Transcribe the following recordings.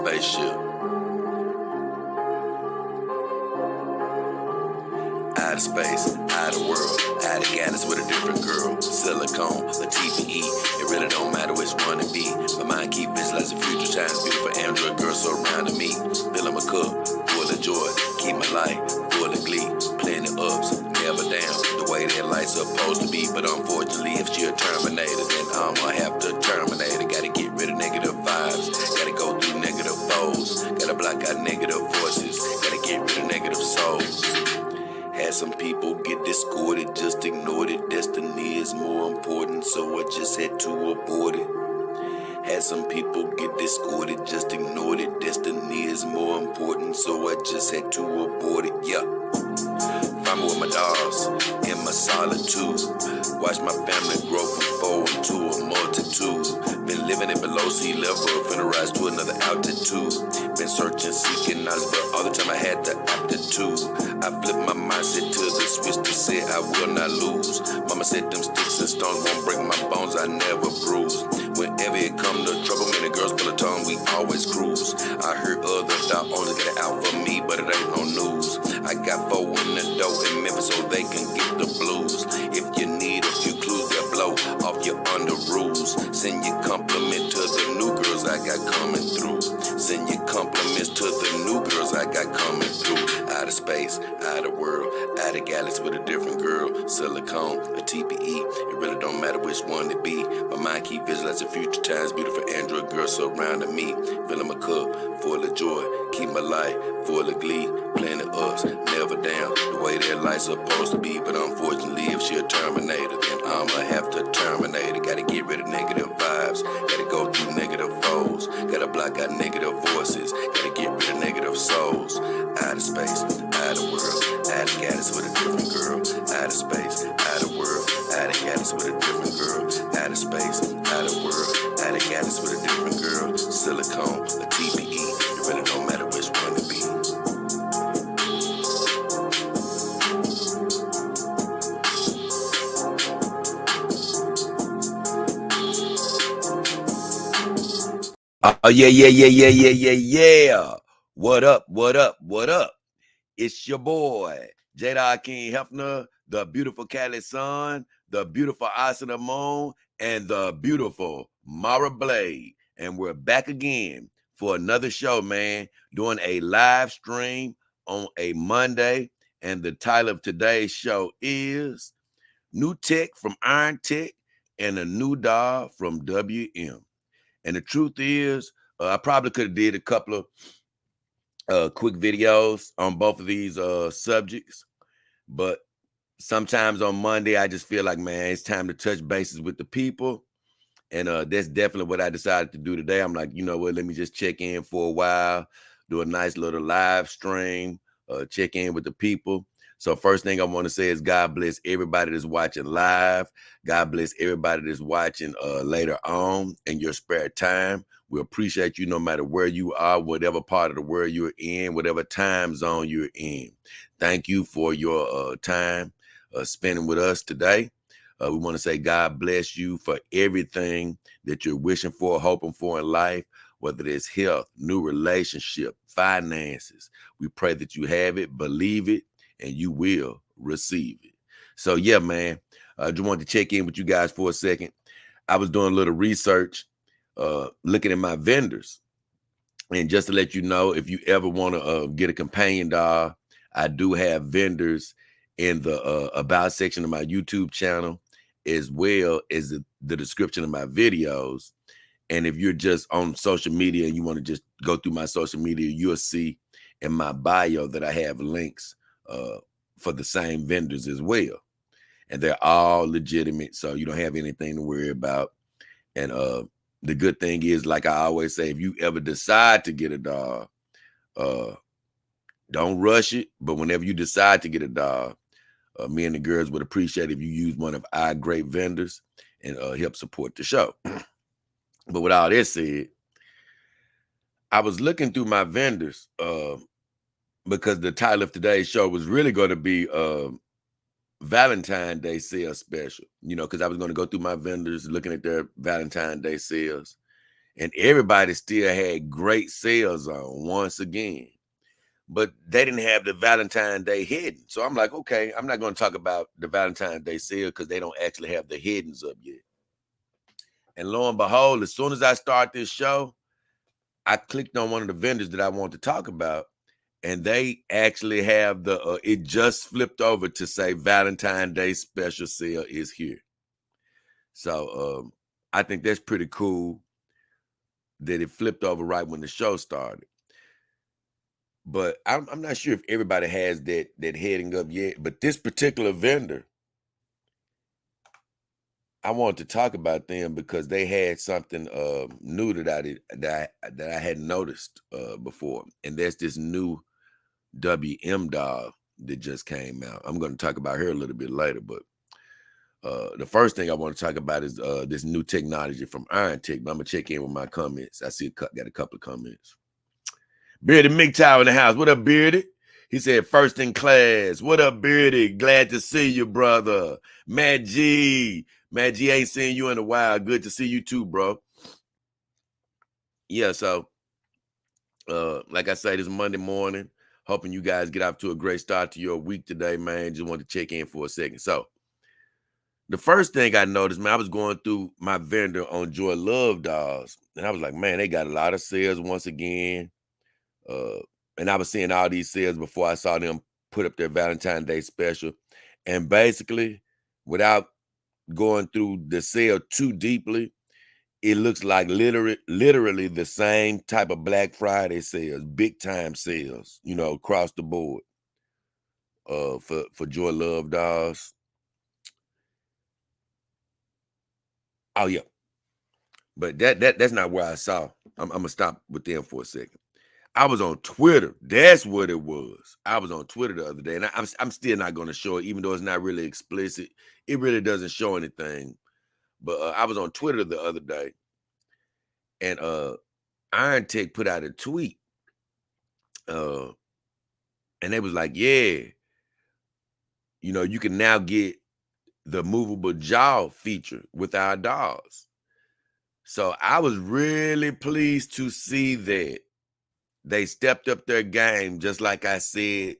spaceship. Out of space, out of world, out of galaxy with a different girl. Silicone, a TPE, it really don't matter which one it be. My mind keep visualizing future times, beautiful android girls surrounding me. Filling my cup, full of joy, keep my life full of glee. Plenty ups, never down, the way that life's supposed to be. But unfortunately, if she a Terminator, then I'ma have to terminate it. Gotta get rid of negative vibes, gotta go through negative foes, gotta block out negative voices, gotta get rid of negative souls. Had some people get discorded, just ignored it. Destiny is more important, so I just had to abort it. Had some people get discorded, just ignored it. Destiny is more important, so I just had to abort it. Yeah. Find me with my dogs in my solitude. Watch my family grow from 4 into a multitude. Been living it below sea level, finna rise to another altitude. Been searching, seeking knowledge, but all the time I had the aptitude. I flipped my mindset to the switch to say I will not lose. Mama said them sticks and stones won't break my bones, I never bruise. Whenever it come to trouble, many girls pull a tongue, we always cruise. I heard other thought owners get it out for me, but it ain't no news. I got 4 in the dough in Memphis so they can get the blues. If you need a few clues, they'll blow off your under rules. Send your compliment to the new girls I got coming through. Send your compliments to the new girls I got coming through. Out of space, out of world, out of galaxy with a different girl. Silicone, a TPE, it really don't matter which one it be. My mind keep visualizing future times, beautiful android girls surrounding me. Filling my cup, full of joy, keep my life full of glee. Plenty ups, never down, the way that life's supposed to be. But unfortunately, if she a Terminator, then I'ma have to terminate it. Gotta get rid of negative vibes, gotta go through negative foes, gotta block out negative voices, gotta get rid of negative souls. Out of space, out of world, out of galaxy with a different girl. Out of space, out of world, out of galaxy with a different girl. Out of space, out of world, out of galaxy with a different girl. Silicone, a TPE, it really don't matter which one it be. Oh, yeah. What up, what up, what up? It's your boy, J. King Hefner, the beautiful Cali Sun, the beautiful Asana Moon, and the beautiful Mara Blade. And we're back again for another show, man, doing a live stream on a Monday. And the title of today's show is New Tech from Irontech and a New DAW from WM. And the truth is, I probably could have did a couple of quick videos on both of these subjects, but sometimes on Monday, I just feel like, man, it's time to touch bases with the people. And that's definitely what I decided to do today. I'm like, you know what, let me just check in for a while, do a nice little live stream, check in with the people. So first thing I want to say is God bless everybody that's watching live. God bless everybody that's watching later on in your spare time. We appreciate you no matter where you are, whatever part of the world you're in, whatever time zone you're in. Thank you for your time spending with us today. We want to say God bless you for everything that you're wishing for, hoping for in life, whether it's health, new relationship, finances. We pray that you have it, believe it, and you will receive it. So yeah, man, I just wanted to check in with you guys for a second. I was doing a little research, looking at my vendors. And just to let you know, if you ever want to get a companion dog, I do have vendors in the about section of my YouTube channel, as well as the description of my videos. And if you're just on social media and you want to just go through my social media, you'll see in my bio that I have links for the same vendors as well. And they're all legitimate, so you don't have anything to worry about. And the good thing is, like I always say, if you ever decide to get a dog, don't rush it. But whenever you decide to get a dog, me and the girls would appreciate if you use one of our great vendors and help support the show. But with all that said, I was looking through my vendors because the title of today's show was really going to be Valentine's Day sales special, you know, because I was going to go through my vendors looking at their Valentine's Day sales. and everybody still had great sales on once again. But they didn't have the Valentine's Day hidden. So I'm like, okay, I'm not going to talk about the Valentine's Day sale because they don't actually have the hiddens up yet. And lo and behold, as soon as I start this show, I clicked on one of the vendors that I want to talk about, and they actually have it just flipped over to say Valentine's Day special sale is here. So I think that's pretty cool that it flipped over right when the show started. But I'm not sure if everybody has that heading up yet. But this particular vendor, I wanted to talk about them because they had something new that I hadn't noticed before, and that's this new WM doll that just came out. I'm going to talk about her a little bit later, but the first thing I want to talk about is this new technology from Irontech. But I'm gonna check in with my comments. I see got a couple of comments. Bearded MGTOW in the house. What up, Bearded? He said, first in class. What up, Bearded? Glad to see you, brother. Matt G. Matt G ain't seen you in a while. Good to see you too, bro. Yeah, so like I said, it's Monday morning. Hoping you guys get off to a great start to your week today, man. Just wanted to check in for a second. So the first thing I noticed, man, I was going through my vendor on Joy Love dolls, and I was like, man, they got a lot of sales once again. And I was seeing all these sales before I saw them put up their Valentine's Day special. And basically, without going through the sale too deeply, it looks like literally the same type of Black Friday sales, big time sales, across the board. For Joy Love dolls. Oh yeah. But that's not where I saw. I'm gonna stop with them for a second. I was on Twitter. That's what it was. I was on Twitter the other day, and I'm still not going to show it, even though it's not really explicit. It really doesn't show anything. But I was on Twitter the other day, and Irontech put out a tweet, and they was like, "Yeah, you can now get the movable jaw feature with our dolls." So I was really pleased to see that. They stepped up their game, just like I said,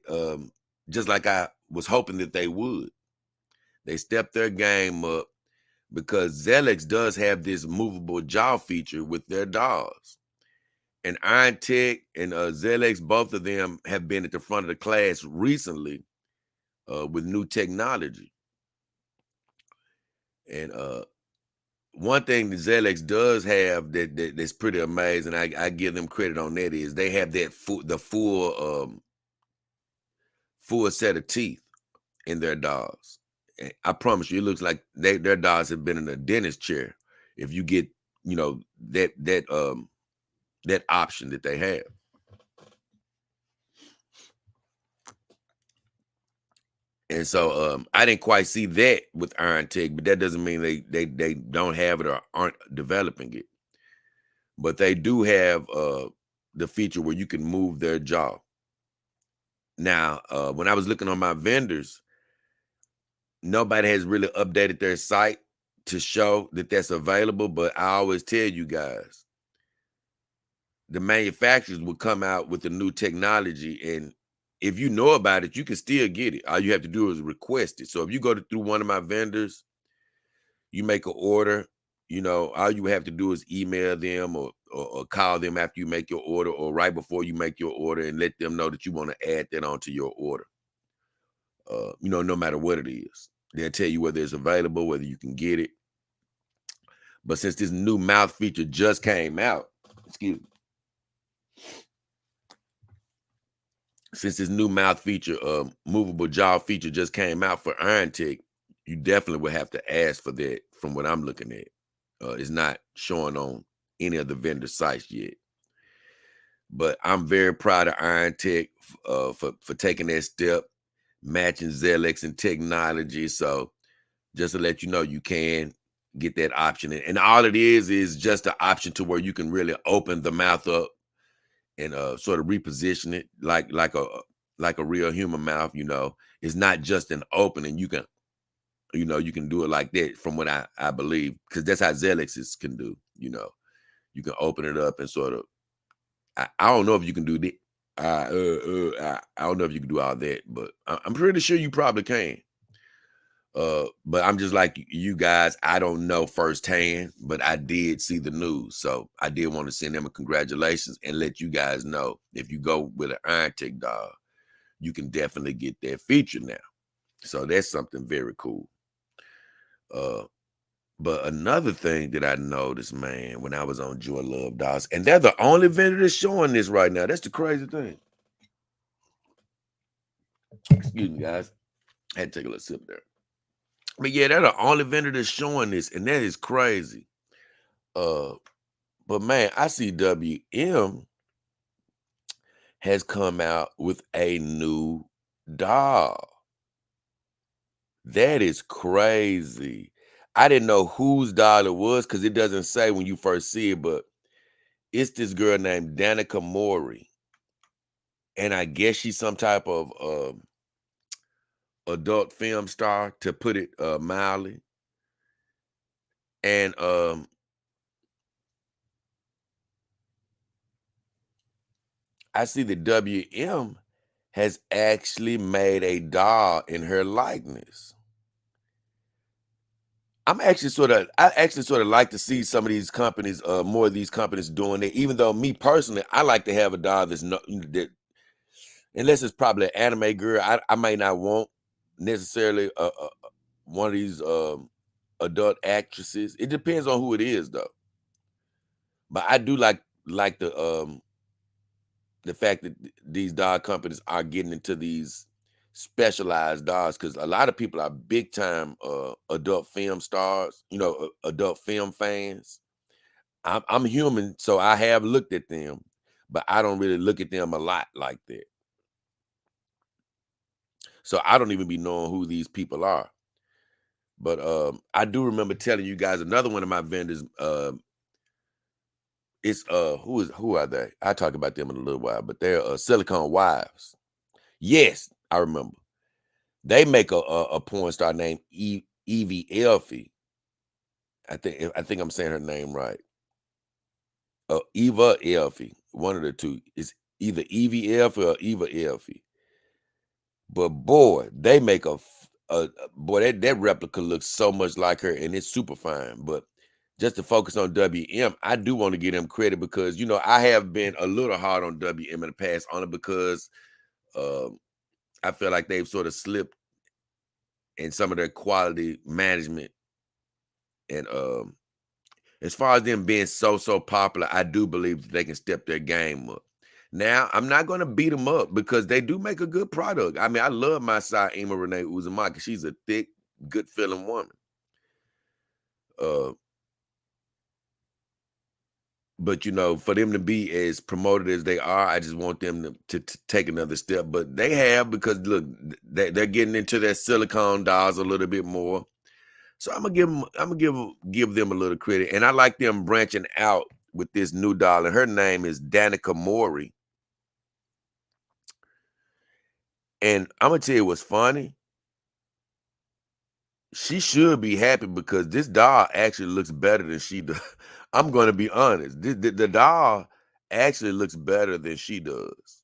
just like I was hoping that they would. They stepped their game up because Zelex does have this movable jaw feature with their dolls. And Irontech and Zelex, both of them have been at the front of the class recently with new technology. And one thing that Zelex does have that's pretty amazing, I give them credit on that, is they have the full set of teeth in their dolls. I promise you, it looks like their dolls have been in a dentist chair. If you get, that option that they have. And so I didn't quite see that with Irontech, but that doesn't mean they don't have it or aren't developing it. But they do have the feature where you can move their jaw. Now, when I was looking on my vendors, nobody has really updated their site to show that that's available, but I always tell you guys, the manufacturers will come out with the new technology, and if you know about it, you can still get it. All you have to do is request it. So if you go through one of my vendors, you make an order, all you have to do is email them or call them after you make your order or right before you make your order and let them know that you want to add that onto your order. No matter what it is. They'll tell you whether it's available, whether you can get it. But since this new mouth feature just came out, excuse me, since this new mouth feature, movable jaw feature just came out for Irontech, you definitely would have to ask for that from what I'm looking at. It's not showing on any of the vendor sites yet. But I'm very proud of Irontech for taking that step, matching Zelex and technology. So just to let you know, you can get that option. And all it is just an option to where you can really open the mouth up and sort of reposition it like a real human mouth. It's not just an opening. You can you can do it like that, from what I believe, because that's how Zelexes can do. You can open it up and sort of. I don't know if you can do the. I don't know if you can do all that, but I'm pretty sure you probably can. But I'm just like you guys. I don't know firsthand, but I did see the news, so I did want to send them a congratulations and let you guys know if you go with an Irontech dog, you can definitely get that feature now. So that's something very cool. Uh, but another thing that I noticed, man, when I was on Joy Love Dogs, and they're the only vendor that's showing this right now. That's the crazy thing. Excuse me, guys. I had to take a little sip there. But yeah, they're the only vendor that's showing this, and that is crazy. Uh, but man, I see WM has come out with a new doll. That is crazy. I didn't know whose doll it was because it doesn't say when you first see it, but it's this girl named Danica Mori. And I guess she's some type of adult film star, to put it mildly. And I see that WM has actually made a doll in her likeness. I actually sort of like to see some of these companies, more of these companies doing it. Even though me personally, I like to have a doll that's not that, unless it's probably an anime girl, I might not want necessarily one of these adult actresses. It depends on who it is, though. But I do like the fact that these dog companies are getting into these specialized dogs, because a lot of people are big time adult film stars, adult film fans. I'm human, so I have looked at them, but I don't really look at them a lot like that. So I don't even be knowing who these people are. But I do remember telling you guys another one of my vendors. It's who are they? I talk about them in a little while, but they're Silicone Wives. Yes, I remember. They make a porn star named Evie Elfie. I think I'm saying her name right. Eva Elfie. One of the two. It's either Evie Elfie or Eva Elfie. But boy, they make boy, that replica looks so much like her, and it's super fine. But just to focus on WM, I do want to give them credit because I have been a little hard on WM in the past, only because I feel like they've sort of slipped in some of their quality management. And as far as them being so popular, I do believe that they can step their game up. Now, I'm not going to beat them up because they do make a good product. I mean, I love my side Emma Renee Uzumaki. She's a thick, good feeling woman. Uh, but for them to be as promoted as they are, I just want them to take another step. But they have, because look, they're getting into their silicone dolls a little bit more. So I'm gonna give them a little credit, and I like them branching out with this new doll, and her name is Danica Mori. And I'm gonna tell you what's funny. She should be happy because this doll actually looks better than she does. I'm gonna be honest. The doll actually looks better than she does.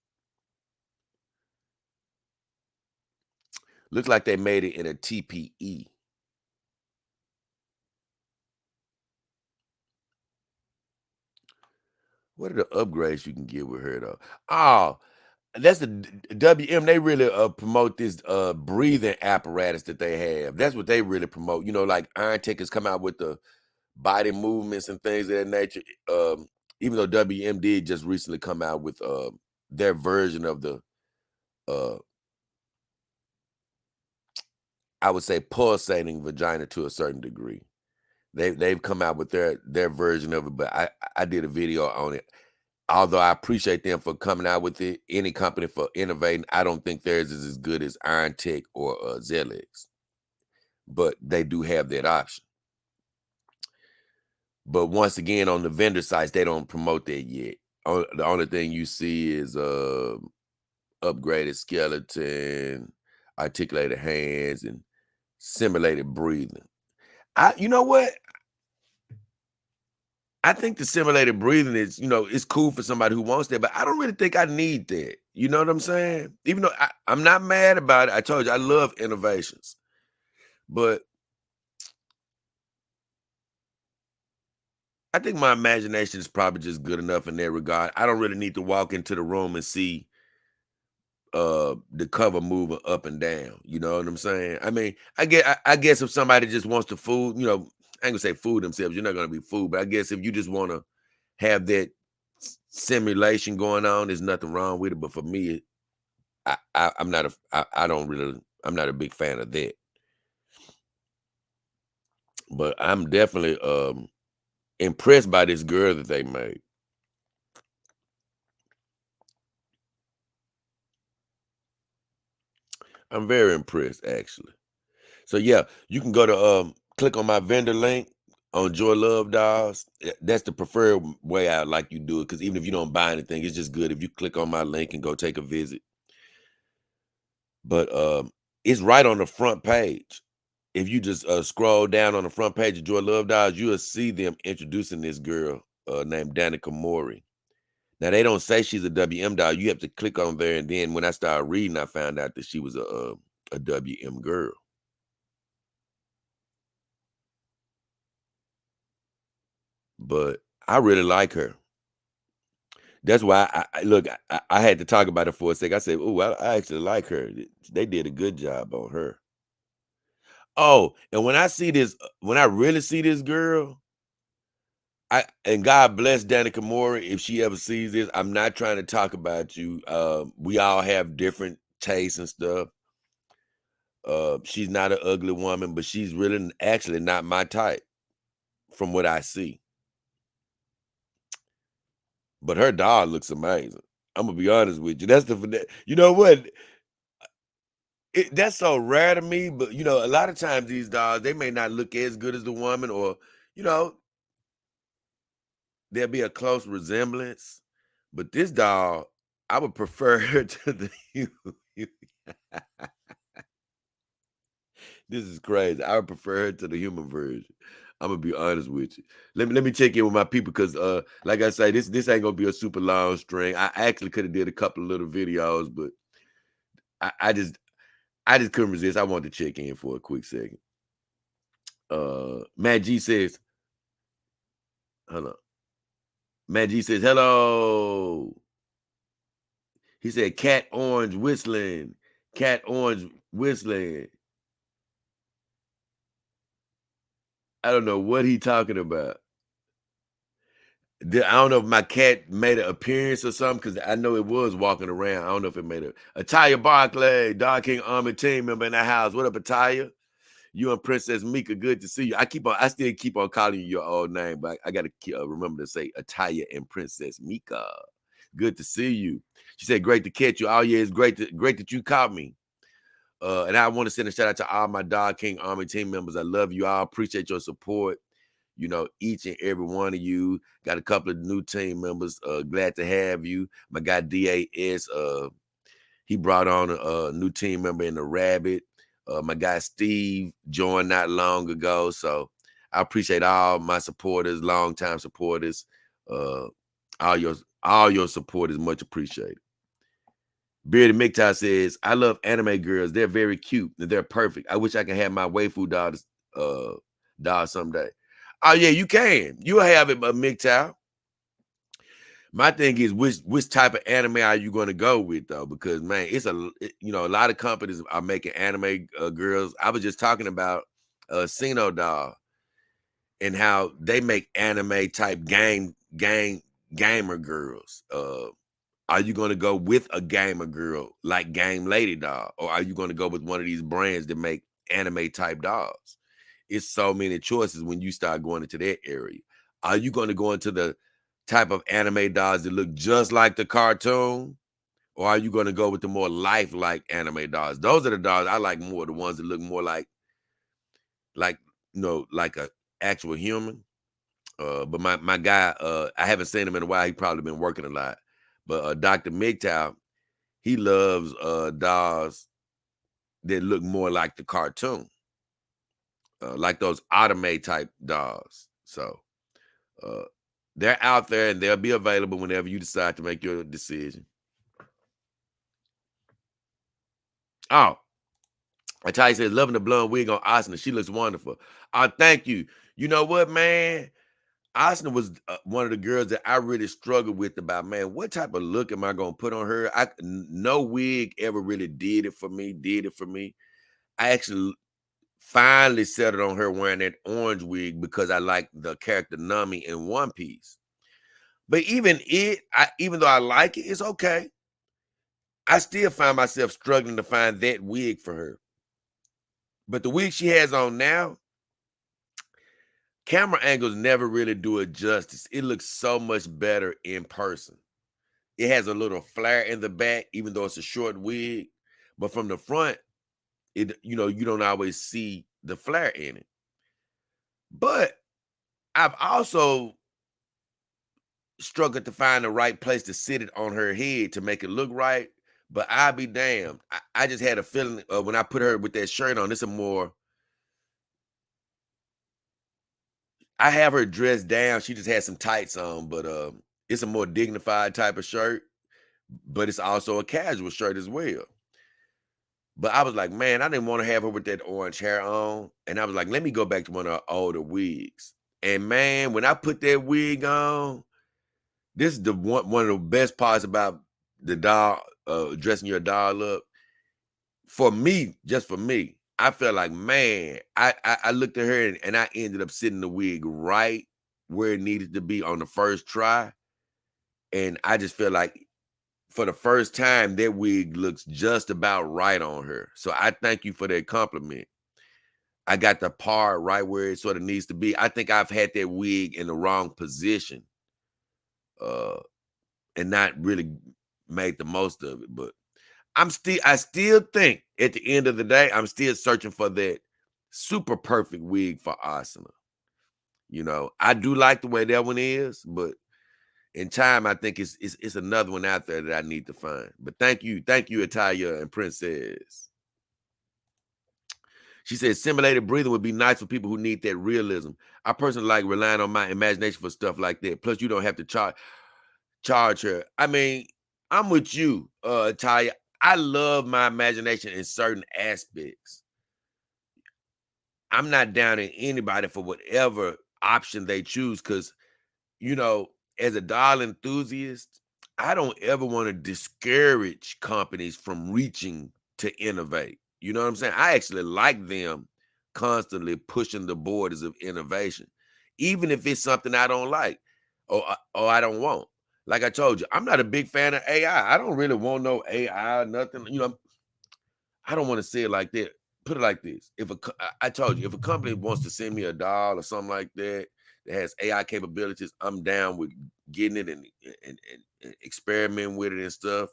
Looks like they made it in a TPE. What are the upgrades you can get with her though? Oh, that's the WM. They really promote this breathing apparatus that they have. That's what they really promote. Like Irontech has come out with the body movements and things of that nature. Even though WM did just recently come out with their version of the uh I would say pulsating vagina to a certain degree. They've come out with their version of it, but I did a video on it. Although I appreciate them for coming out with it, any company for innovating, I don't think theirs is as good as Irontech or Zelix, but they do have that option. But once again, on the vendor sites, they don't promote that yet. The only thing you see is upgraded skeleton, articulated hands, and simulated breathing. You know what? I think the simulated breathing is, it's cool for somebody who wants that, but I don't really think I need that. You know what I'm saying? Even though I'm not mad about it. I told you I love innovations, but I think my imagination is probably just good enough in that regard. I don't really need to walk into the room and see the cover moving up and down. You know what I'm saying? I mean, I guess if somebody just wants to fool, I ain't gonna say fool themselves, you're not gonna be fooled, but I guess if you just wanna have that simulation going on, there's nothing wrong with it. But for me, I'm not I don't really I'm not a big fan of that. But I'm definitely impressed by this girl that they made. I'm very impressed actually. So yeah, you can go to click on my vendor link on Joy Love Dolls. That's the preferred way I like you do it, because even if you don't buy anything, it's just good if you click on my link and go take a visit. But it's right on the front page. If you just scroll down on the front page of Joy Love Dolls, you'll see them introducing this girl named Danica Mori. Now they don't say she's a WM doll. You have to click on there, and then when I started reading, I found out that she was a WM girl. But I really like her. That's why I look. I had to talk about it for a sec. I said, "Oh, I actually like her. They did a good job on her." Oh, and when I see this, when I really see this girl, and God bless Danica Mori if she ever sees this. I'm not trying to talk about you. We all have different tastes and stuff. She's not an ugly woman, but she's really actually not my type from what I see. But her doll looks amazing. I'm gonna be honest with you. That's you know what? That's so rare to me, but a lot of times these dolls, they may not look as good as the woman, or you know, there'll be a close resemblance. But this doll, I would prefer her to the this is crazy. I would prefer her to the human version. I'm gonna be honest with you. Let me check in with my people because like I say, this ain't gonna be a super long string. I actually could have did a couple of little videos, but I, I just I just couldn't resist. I wanted to check in for a quick second. Matt G says, hold on. Matt G says, hello. He said, cat orange whistling. Cat orange whistling. I don't know what he talking about. I don't know if my cat made an appearance or something, because I know it was walking around. I don't know if it made a Ataya Barclay, Dog King Army team member in the house. What up, Ataya? You and Princess Mika, good to see you. I still keep on calling you your old name, but I got to remember to say Ataya and Princess Mika. Good to see you. She said, great to catch you. Oh yeah, it's great that you caught me. And I want to send a shout out to all my Dog King Army team members. I love you all. Appreciate your support. Each and every one of you. Got a couple of new team members. Glad to have you. My guy DAS, he brought on a new team member in the Rabbit. My guy Steve joined not long ago. So I appreciate all my supporters, longtime supporters. Uh, all your support is much appreciated. Bearded MGTOW says, I love anime girls. They're very cute and they're perfect. I wish I could have my waifu doll someday. Oh yeah, you can. You'll have it, but MGTOW. My thing is, which type of anime are you going to go with though? Because man, a lot of companies are making anime girls. I was just talking about Sino doll and how they make anime type gamer girls. Are you going to go with a gamer girl like Game Lady doll, or are you going to go with one of these brands that make anime type dolls? It's so many choices when you start going into that area. Are you going to go into the type of anime dolls that look just like the cartoon, or are you going to go with the more lifelike anime dolls? Those are the dolls I like more, the ones that look more like like a actual human. But my guy, I haven't seen him in a while. He probably been working a lot. But Dr. MGTOW, he loves dolls that look more like the cartoon, like those anime type dolls. So They're out there and they'll be available whenever you decide to make your decision. Oh, I tell you, says loving the blonde wig on Asuna. She looks wonderful. Thank you. You know what, man? Asuna was one of the girls that I really struggled with about, man, what type of look am I gonna put on her? No wig ever really did it for me. I actually finally settled on her wearing that orange wig because I like the character Nami in One Piece. But even though I like it, it's okay. I still find myself struggling to find that wig for her. But the wig she has on now, camera angles never really do it justice. It looks so much better in person. It has a little flare in the back, even though it's a short wig. But from the front, you don't always see the flare in it. But I've also struggled to find the right place to sit it on her head to make it look right. But I'll be damned. I just had a feeling when I put her with that shirt on, I have her dressed down. She just had some tights on, but it's a more dignified type of shirt, but it's also a casual shirt as well. But I was like, man, I didn't want to have her with that orange hair on. And I was like, let me go back to one of her older wigs. And man, when I put that wig on, this is the one of the best parts about the doll, dressing your doll up. For me, just for me, I felt like, man, I looked at her and I ended up sitting the wig right where it needed to be on the first try. And I just feel like for the first time, that wig looks just about right on her. So I thank you for that compliment. I got the part right where it sort of needs to be. I think I've had that wig in the wrong position, uh, and not really made the most of it. But I still think at the end of the day, I'm still searching for that super perfect wig for Asuna. I do like the way that one is, but in time, I think it's another one out there that I need to find. But thank you, Italia and Princess. She said simulated breathing would be nice for people who need that realism. I personally like relying on my imagination for stuff like that. Plus, you don't have to charge her. I mean, I'm with you, Italia. I love my imagination in certain aspects. I'm not down on anybody for whatever option they choose because you know, as a doll enthusiast, I don't ever want to discourage companies from reaching to innovate. You know what I'm saying? I actually like them constantly pushing the borders of innovation, even if it's something I don't like or I don't want. Like I told you, I'm not a big fan of AI. I don't really want no AI or nothing. I don't want to say it like that. Put it like this: I told you, if a company wants to send me a doll or something like that that has AI capabilities, I'm down with getting it and experimenting with it and stuff.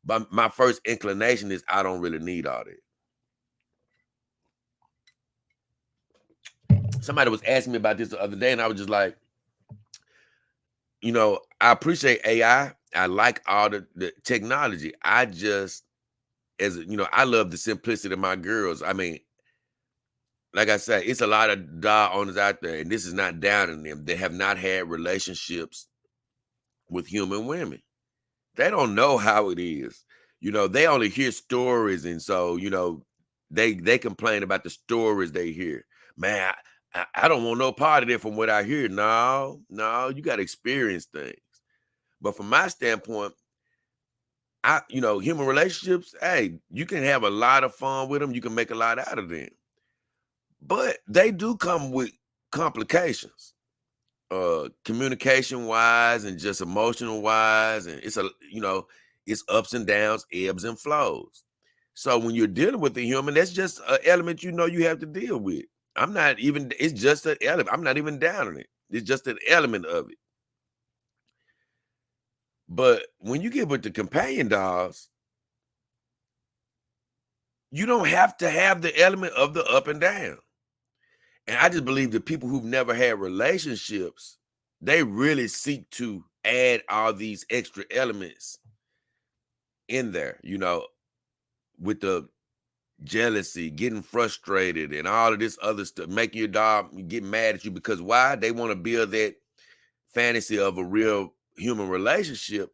But my first inclination is I don't really need all that. Somebody was asking me about this the other day, and I was just like, I appreciate AI. I like all the technology. I just, I love the simplicity of my girls. I mean, like I said, it's a lot of doll owners out there, and this is not down on them. They have not had relationships with human women. They don't know how it is. They only hear stories, and so they complain about the stories they hear. Man, I don't want no part of it from what I hear. No, no, you got to experience things. But from my standpoint, human relationships, hey, you can have a lot of fun with them. You can make a lot out of them. But they do come with complications, communication wise and just emotional wise. And it's ups and downs, ebbs and flows. So when you're dealing with the human, that's just an element you have to deal with. It's just an element. I'm not even down on it. It's just an element of it. But when you get with the companion dolls, you don't have to have the element of the up and down. And I just believe that people who've never had relationships, they really seek to add all these extra elements in there, with the jealousy, getting frustrated, and all of this other stuff, making your dog get mad at you because why? They want to build that fantasy of a real human relationship,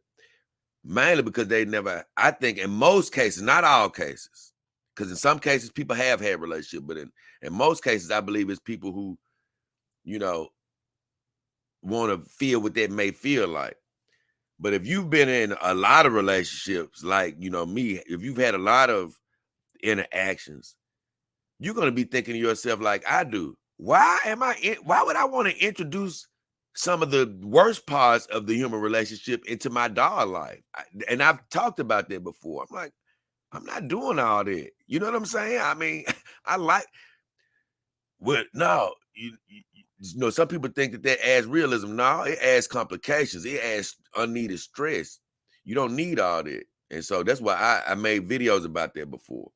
mainly because they never, I think in most cases, not all cases, because in some cases people have had relationships, but in most cases, I believe it's people who, you know, want to feel what that may feel like. But if you've been in a lot of relationships, like, me, if you've had a lot of interactions, you're going to be thinking to yourself like I do. Why would I want to introduce some of the worst parts of the human relationship into my dog life? And I've talked about that before. I'm like, I'm not doing all that. You know what I'm saying? I mean, I like, well, no, some people think that adds realism. No, it adds complications. It adds unneeded stress. You don't need all that. And so that's why I made videos about that before.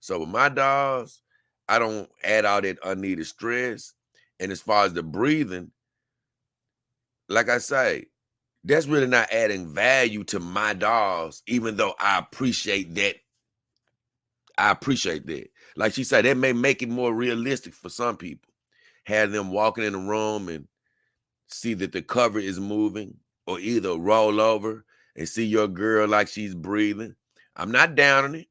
So with my dogs, I don't add all that unneeded stress. And as far as the breathing, like I say, that's really not adding value to my dogs, even though I appreciate that. I appreciate that. Like she said, that may make it more realistic for some people. Have them walking in the room and see that the cover is moving, or either roll over and see your girl like she's breathing. I'm not down on it.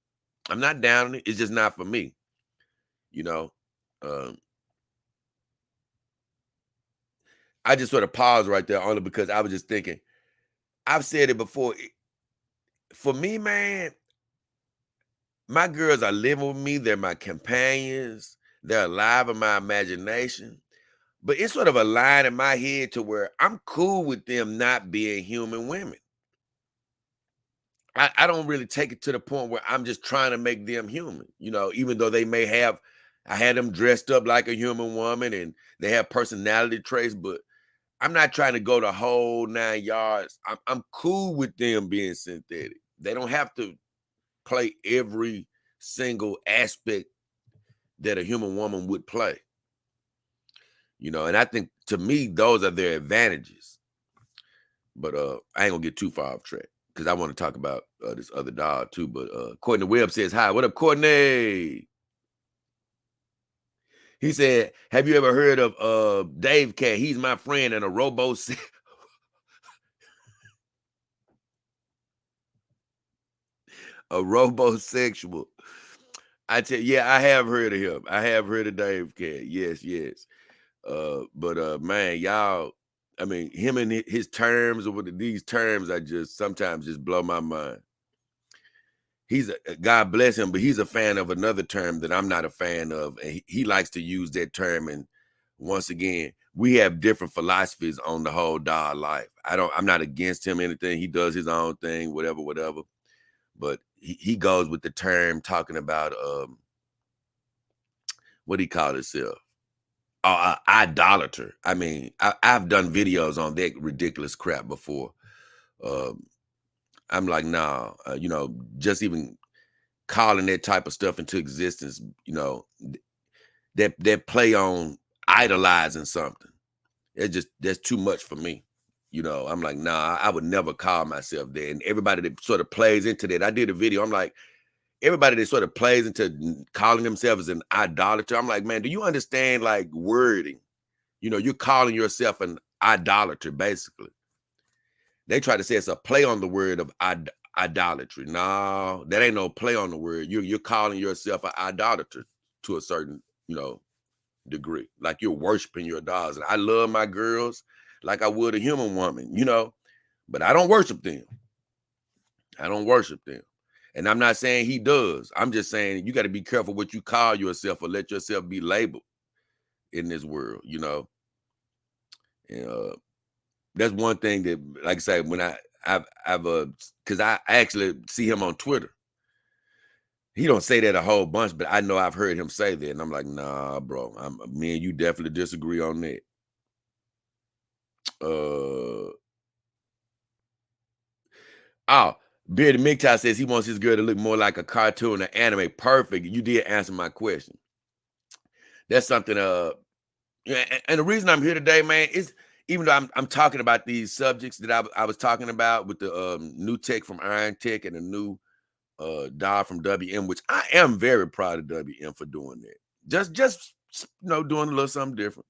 I'm not down on it. It's just not for me. You know, um, I just sort of paused right there only because I was just thinking, I've said it before. For me, man, my girls are living with me. They're my companions. They're alive in my imagination. But it's sort of a line in my head to where I'm cool with them not being human women. I don't really take it to the point where I'm just trying to make them human, even though I had them dressed up like a human woman and they have personality traits, but I'm not trying to go the whole 9 yards. I'm cool with them being synthetic. They don't have to play every single aspect that a human woman would play. And I think to me, those are their advantages. But I ain't gonna get too far off track because I want to talk about this other dog too. But Courtney Webb says, hi, what up, Courtney? He said, have you ever heard of Dave Cat? He's my friend and a robosexual. I tell you, yeah, I have heard of him. I have heard of Dave Cat. Yes, yes. But man, y'all, I mean, him and his terms, or what these terms, I just sometimes just blow my mind. He's God bless him, but he's a fan of another term that I'm not a fan of, and he likes to use that term. And once again, we have different philosophies on the whole dog life. I'm not against him, anything. He does his own thing, whatever. But he goes with the term talking about what he called himself. Idolater. I mean, I've done videos on that ridiculous crap before. I'm like, nah, just even calling that type of stuff into existence, that play on idolizing something. That's too much for me. I'm like, nah, I would never call myself that. And everybody that sort of plays into that, I did a video. I'm like, everybody that sort of plays into calling themselves an idolater, I'm like, man, do you understand like wording? You're calling yourself an idolater, basically. They try to say it's a play on the word of idolatry. No, that ain't no play on the word. You're calling yourself an idolater to a certain, degree. Like you're worshiping your dogs. And I love my girls like I would a human woman, but I don't worship them. I don't worship them. And I'm not saying he does. I'm just saying you got to be careful what you call yourself or let yourself be labeled in this world, And that's one thing that, like I say, when I've because I actually see him on Twitter. He don't say that a whole bunch, but I know I've heard him say that, and I'm like, nah, bro. Me and you definitely disagree on that. Bearded MGTOW says he wants his girl to look more like a cartoon or anime. Perfect. You did answer my question. That's something. And the reason I'm here today, man, is even though I'm talking about these subjects that I was talking about with the new tech from Irontech and the new dog from WM, which I am very proud of WM for doing that. Just doing a little something different.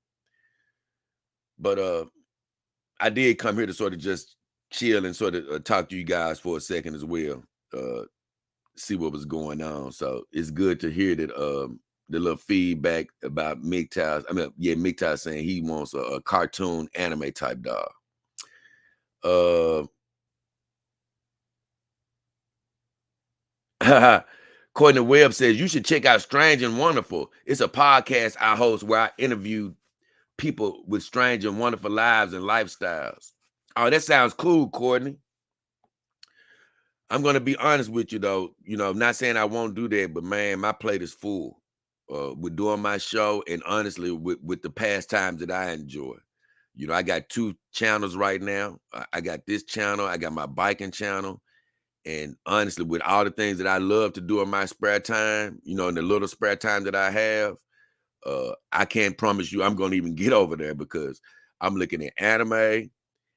But I did come here to sort of just chill and sort of talk to you guys for a second as well. See what was going on. So it's good to hear that the little feedback about MGTOW. I mean, yeah, MGTOW saying he wants a cartoon anime type dog. Courtney Webb says you should check out Strange and Wonderful. It's a podcast I host where I interview people with strange and wonderful lives and lifestyles. Oh, that sounds cool, Courtney. I'm going to be honest with you, though. You know, I'm not saying I won't do that, but man, my plate is full with doing my show and honestly with the pastimes that I enjoy. You know, I got 2 channels right now. I got this channel. I got my biking channel. And honestly, with all the things that I love to do in my spare time, you know, in the little spare time that I have, I can't promise you I'm going to even get over there because I'm looking at anime.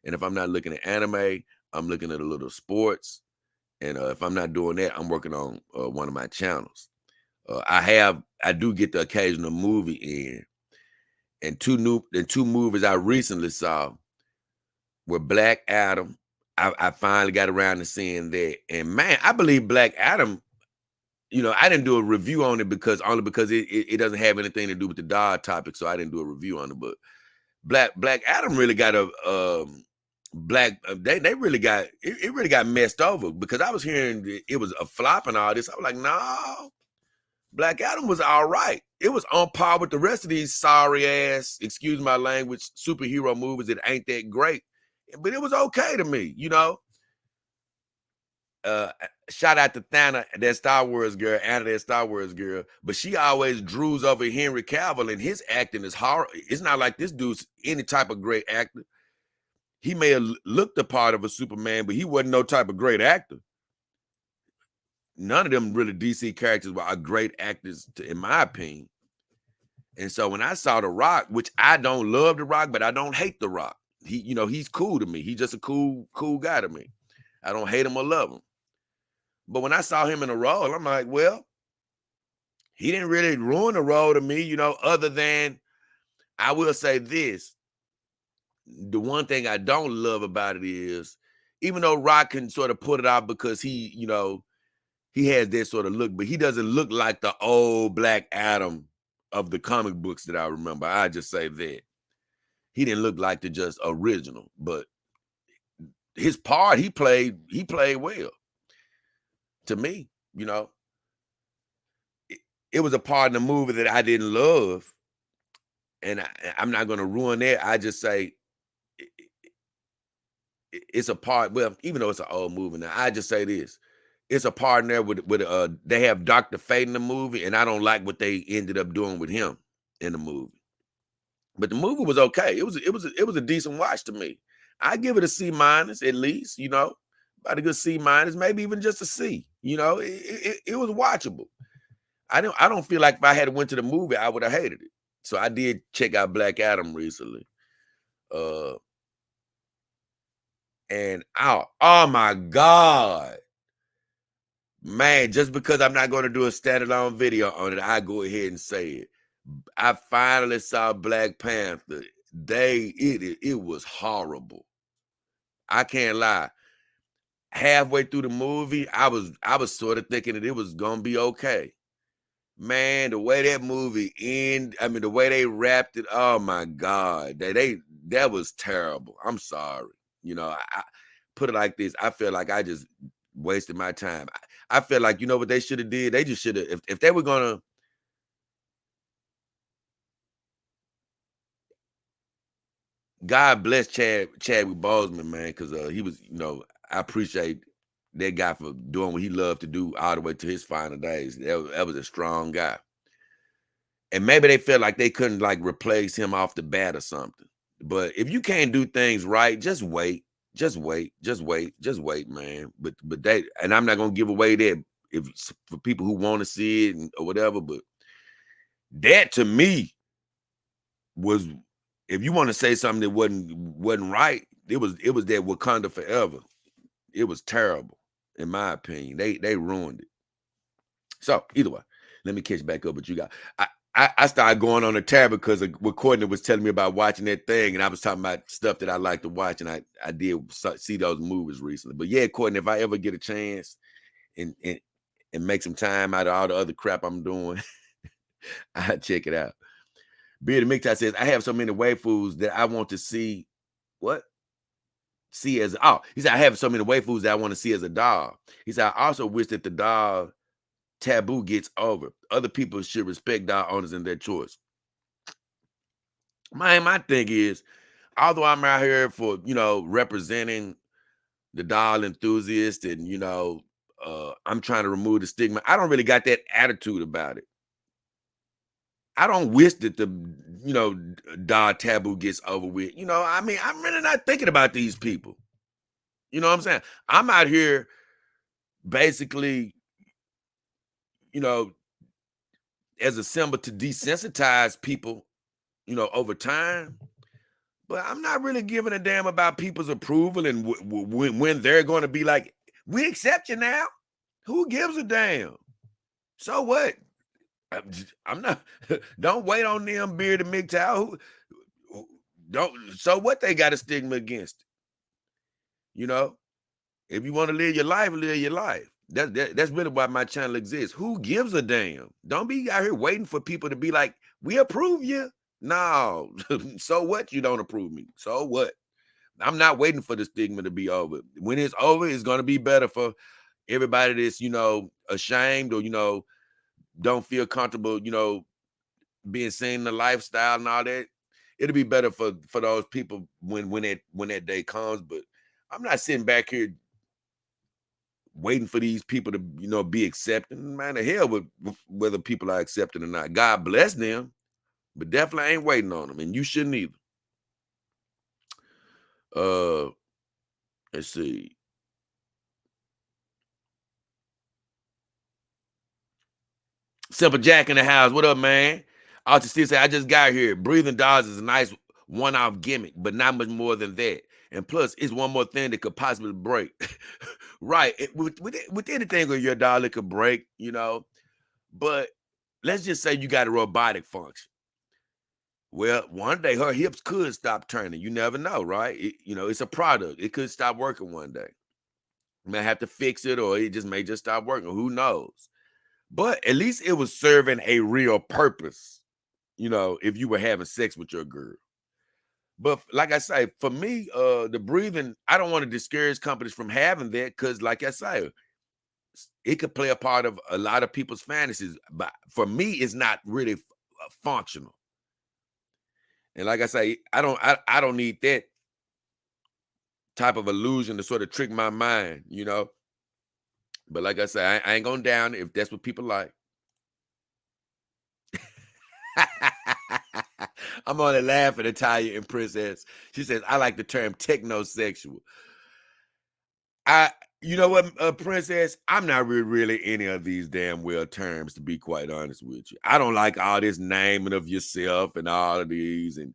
And if I'm not looking at anime, I'm looking at a little sports. And if I'm not doing that, I'm working on one of my channels. I do get the occasional movie in. And two movies I recently saw were Black Adam. I finally got around to seeing that. And man, I believe Black Adam, you know, I didn't do a review on it because it doesn't have anything to do with the dog topic. So I didn't do a review on it. But Black Adam really got they really got it really got messed over because I was hearing it was a flop and all this. I was like, no, Black Adam was all right. It was on par with the rest of these sorry ass, excuse my language, superhero movies that ain't that great. But it was okay to me, you know. Shout out to Thana, that Star Wars girl, Anna, that Star Wars girl. But she always drews over Henry Cavill, and his acting is horrible. It's not like this dude's any type of great actor. He may have looked the part of a Superman, but he wasn't no type of great actor. None of them really DC characters are great actors, in my opinion. And so when I saw The Rock, which I don't love The Rock, but I don't hate The Rock. He's cool to me. He's just a cool guy to me. I don't hate him or love him. But when I saw him in a role, I'm like, well, he didn't really ruin the role to me, you know, other than I will say this. The one thing I don't love about it is, even though Rock can sort of put it out because he, you know, he has that sort of look, but he doesn't look like the old Black Adam of the comic books that I remember. I just say that. He didn't look like the just original, but his part he played well. To me, you know, it was a part in the movie that I didn't love, and I'm not going to ruin that. I just say it's a part. Well, even though it's an old movie now, I just say this: it's a part in there with they have Dr. Fate in the movie, and I don't like what they ended up doing with him in the movie. But the movie was okay. It was a decent watch to me. I give it a C- at least, you know, about a good C-, maybe even just a C. You know, it was watchable. I don't feel like if I had went to the movie, I would have hated it. So I did check out Black Adam recently. And oh my God. Man, just because I'm not going to do a standalone video on it, I go ahead and say it. I finally saw Black Panther. It was horrible. I can't lie. Halfway through the movie, I was sort of thinking that it was gonna be okay. Man, the way that movie the way they wrapped it, oh my God, that was terrible. I'm sorry. You know, I put it like this. I feel like I just wasted my time. I feel like, you know what they should have did? They just should have, if they were gonna, God bless Chadwick Boseman, man, because he was, you know, I appreciate that guy for doing what he loved to do all the way to his final days. That was a strong guy. And maybe they felt like they couldn't like replace him off the bat or something. But if you can't do things right, just wait. Just wait. Just wait. Just wait, man. But and I'm not gonna give away that if for people who want to see it or whatever, but that to me was, if you want to say something that wasn't right, it was that Wakanda Forever. It was terrible, in my opinion. They ruined it. So either way, let me catch back up with you guys. I started going on a tab because of what Courtney was telling me about watching that thing, and I was talking about stuff that I like to watch, and I did see those movies recently. But yeah, Courtney, if I ever get a chance and make some time out of all the other crap I'm doing, I check it out. Bearded Mixer says, I have so many waifus that I want to see. What? See as he said, I have so many waifus that I want to see as a dog. He said, I also wish that the dog taboo gets over. Other people should respect dog owners and their choice. My thing is, although I'm out here for, representing the doll enthusiast and, I'm trying to remove the stigma, I don't really got that attitude about it. I don't wish that the, doll taboo gets over with. I'm really not thinking about these people. You know what I'm saying? I'm out here basically, as a symbol to desensitize people, over time. But I'm not really giving a damn about people's approval and when they're going to be like, we accept you now. Who gives a damn? So what? I'm not. Don't wait on them, Bearded MGTOW. Don't. So what? They got a stigma against it. If you want to live your life, live your life. That's really why my channel exists. Who gives a damn? Don't be out here waiting for people to be like, we approve you. No. So what? You don't approve me. So what? I'm not waiting for the stigma to be over. When it's over, it's going to be better for everybody that's, ashamed or, don't feel comfortable, being seen in the lifestyle and all that. It'll be better for those people when that day comes. But I'm not sitting back here waiting for these people to, be accepted. Man, the hell with whether people are accepted or not. God bless them, but definitely ain't waiting on them, and you shouldn't either. Let's see. Simple Jack in the house. What up, man? I'll just say I just got here. Breathing dogs is a nice one-off gimmick, but not much more than that. And plus, it's one more thing that could possibly break. Right. With anything on your dog, it could break, But let's just say you got a robotic function. Well, one day her hips could stop turning. You never know, right? It's a product. It could stop working one day. You may have to fix it, or it may just stop working. Who knows? But at least it was serving a real purpose, if you were having sex with your girl. But like I say, for me, the breathing, I don't want to discourage companies from having that because, like I say, it could play a part of a lot of people's fantasies. But for me, it's not really functional. And like I say, I don't need that type of illusion to sort of trick my mind, But like I say, I ain't going down if that's what people like. I'm only laughing at Taya and Princess. She says, I like the term technosexual. You know what, Princess? I'm not really any of these damn well terms, to be quite honest with you. I don't like all this naming of yourself and all of these. And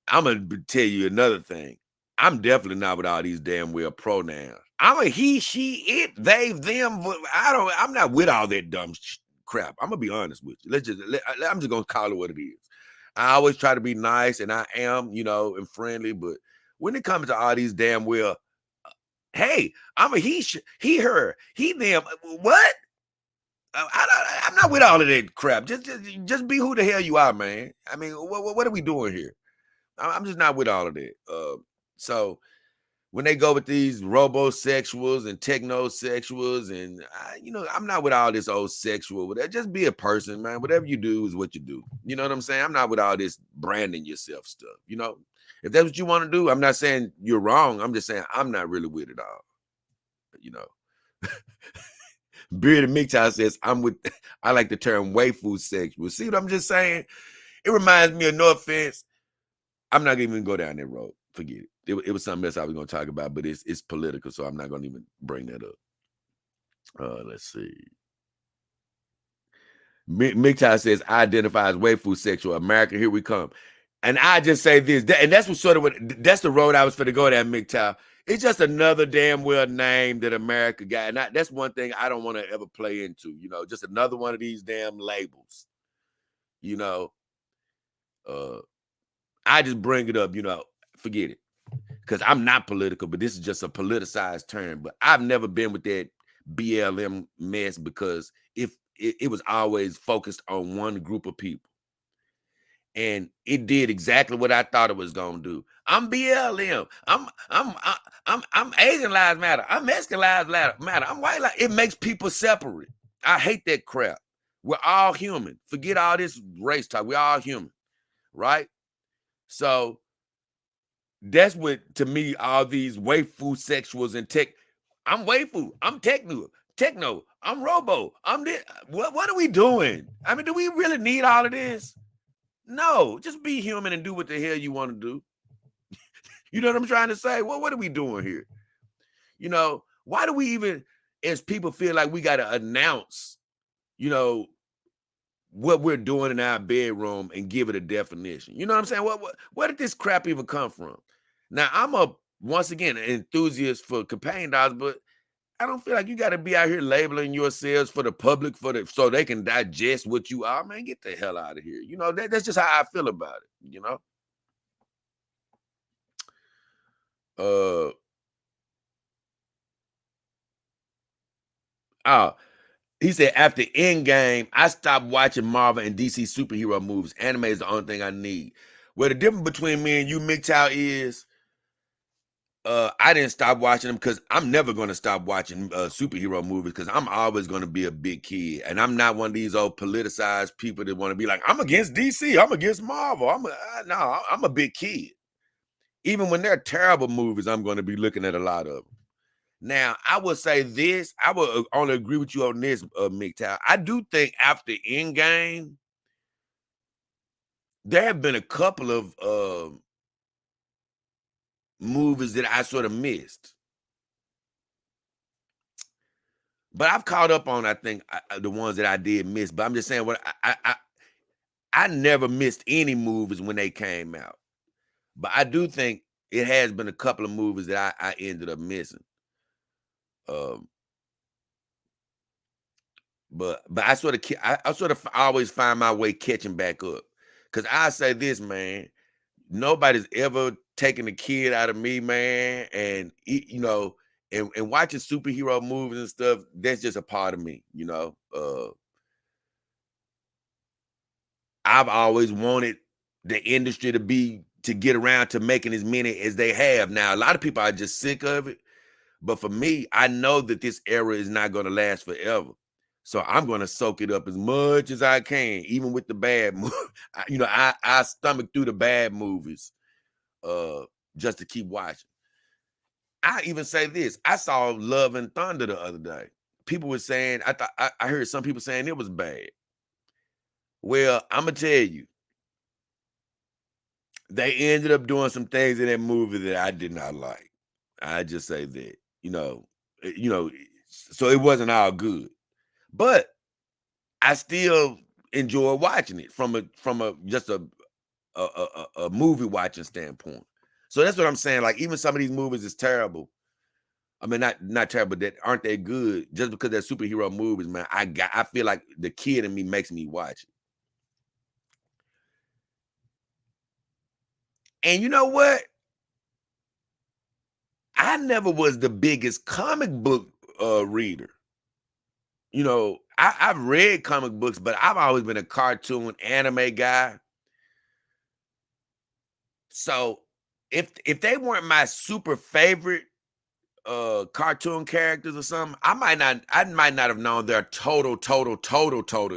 I'm going to tell you another thing. I'm definitely not with all these damn well pronouns. I'm a he, she, it, they, them. I'm not with all that dumb crap. I'm going to be honest with you. I'm just going to call it what it is. I always try to be nice, and I am, and friendly. But when it comes to all these damn well, hey, I'm a he, her, he, them. What? I'm not with all of that crap. Just be who the hell you are, man. I mean, what are we doing here? I'm just not with all of that. So when they go with these robosexuals and technosexuals, and I'm not with all this old sexual. Just be a person, man. Whatever you do is what you do. You know what I'm saying? I'm not with all this branding yourself stuff. If that's what you want to do, I'm not saying you're wrong. I'm just saying I'm not really with it all. Bearded MGTOW says I like the term waifu sexual. See what I'm just saying? It reminds me of, no offense, I'm not even gonna go down that road. Forget it. It was something else I was gonna talk about, but it's political, so I'm not gonna even bring that up. Let's see. MGTOW says I identify as waifu sexual. America, here we come. And I just say this, and that's that's the road I was for to go down, MGTOW. It's just another damn well name that America got. And that's one thing I don't want to ever play into, just another one of these damn labels. you know. I just bring it up, forget it. Because I'm not political, but this is just a politicized term. But I've never been with that BLM mess because if it was always focused on one group of people. And it did exactly what I thought it was gonna do. I'm BLM. I'm Asian lives matter. I'm Mexican lives matter. I'm white lives. It makes people separate. I hate that crap. We're all human. Forget all this race talk. We're all human, right? So that's what, to me, all these waifu sexuals and tech. I'm waifu. I'm techno. I'm robo. I'm this. What are we doing? I mean, do we really need all of this? No, just be human and do what the hell you want to do. You know what I'm trying to say? Well, what are we doing here? Why do we even, as people, feel like we got to announce, what we're doing in our bedroom and give it a definition? You know what I'm saying? Where did this crap even come from? Now, I'm once again, an enthusiast for companion dogs, but I don't feel like you got to be out here labeling yourselves for the public so they can digest what you are. Man, get the hell out of here. That's just how I feel about it, He said, after Endgame, I stopped watching Marvel and DC superhero movies. Anime is the only thing I need. Well, the difference between me and you, MGTOW, is I didn't stop watching them because I'm never going to stop watching superhero movies because I'm always going to be a big kid. And I'm not one of these old politicized people that want to be like, I'm against DC, I'm against Marvel. I'm a big kid. Even when they're terrible movies, I'm going to be looking at a lot of them. Now, I will say this. I will only agree with you on this, MGTOW. I do think after Endgame, there have been a couple of movies that I sort of missed. But I've caught up on, I think, the ones that I did miss. But I'm just saying, I never missed any movies when they came out. But I do think it has been a couple of movies that I ended up missing. But I sort of always find my way catching back up. Because I say this, man, nobody's ever taken a kid out of me, man. And, and watching superhero movies and stuff, that's just a part of me, I've always wanted the industry to get around to making as many as they have. Now, a lot of people are just sick of it. But for me, I know that this era is not going to last forever. So I'm going to soak it up as much as I can, even with the bad movies. I stomach through the bad movies just to keep watching. I even say this. I saw Love and Thunder the other day. People were saying, I heard some people saying it was bad. Well, I'm going to tell you, they ended up doing some things in that movie that I did not like. I just say that, so it wasn't all good. But I still enjoy watching it from a movie watching standpoint. So that's what I'm saying. Like, even some of these movies is terrible. I mean, not terrible, that aren't they good just because they're superhero movies, man. I feel like the kid in me makes me watch it. And you know what? I never was the biggest comic book reader. I've read comic books, but I've always been a cartoon anime guy. So if they weren't my super favorite cartoon characters or something, I might not have known their total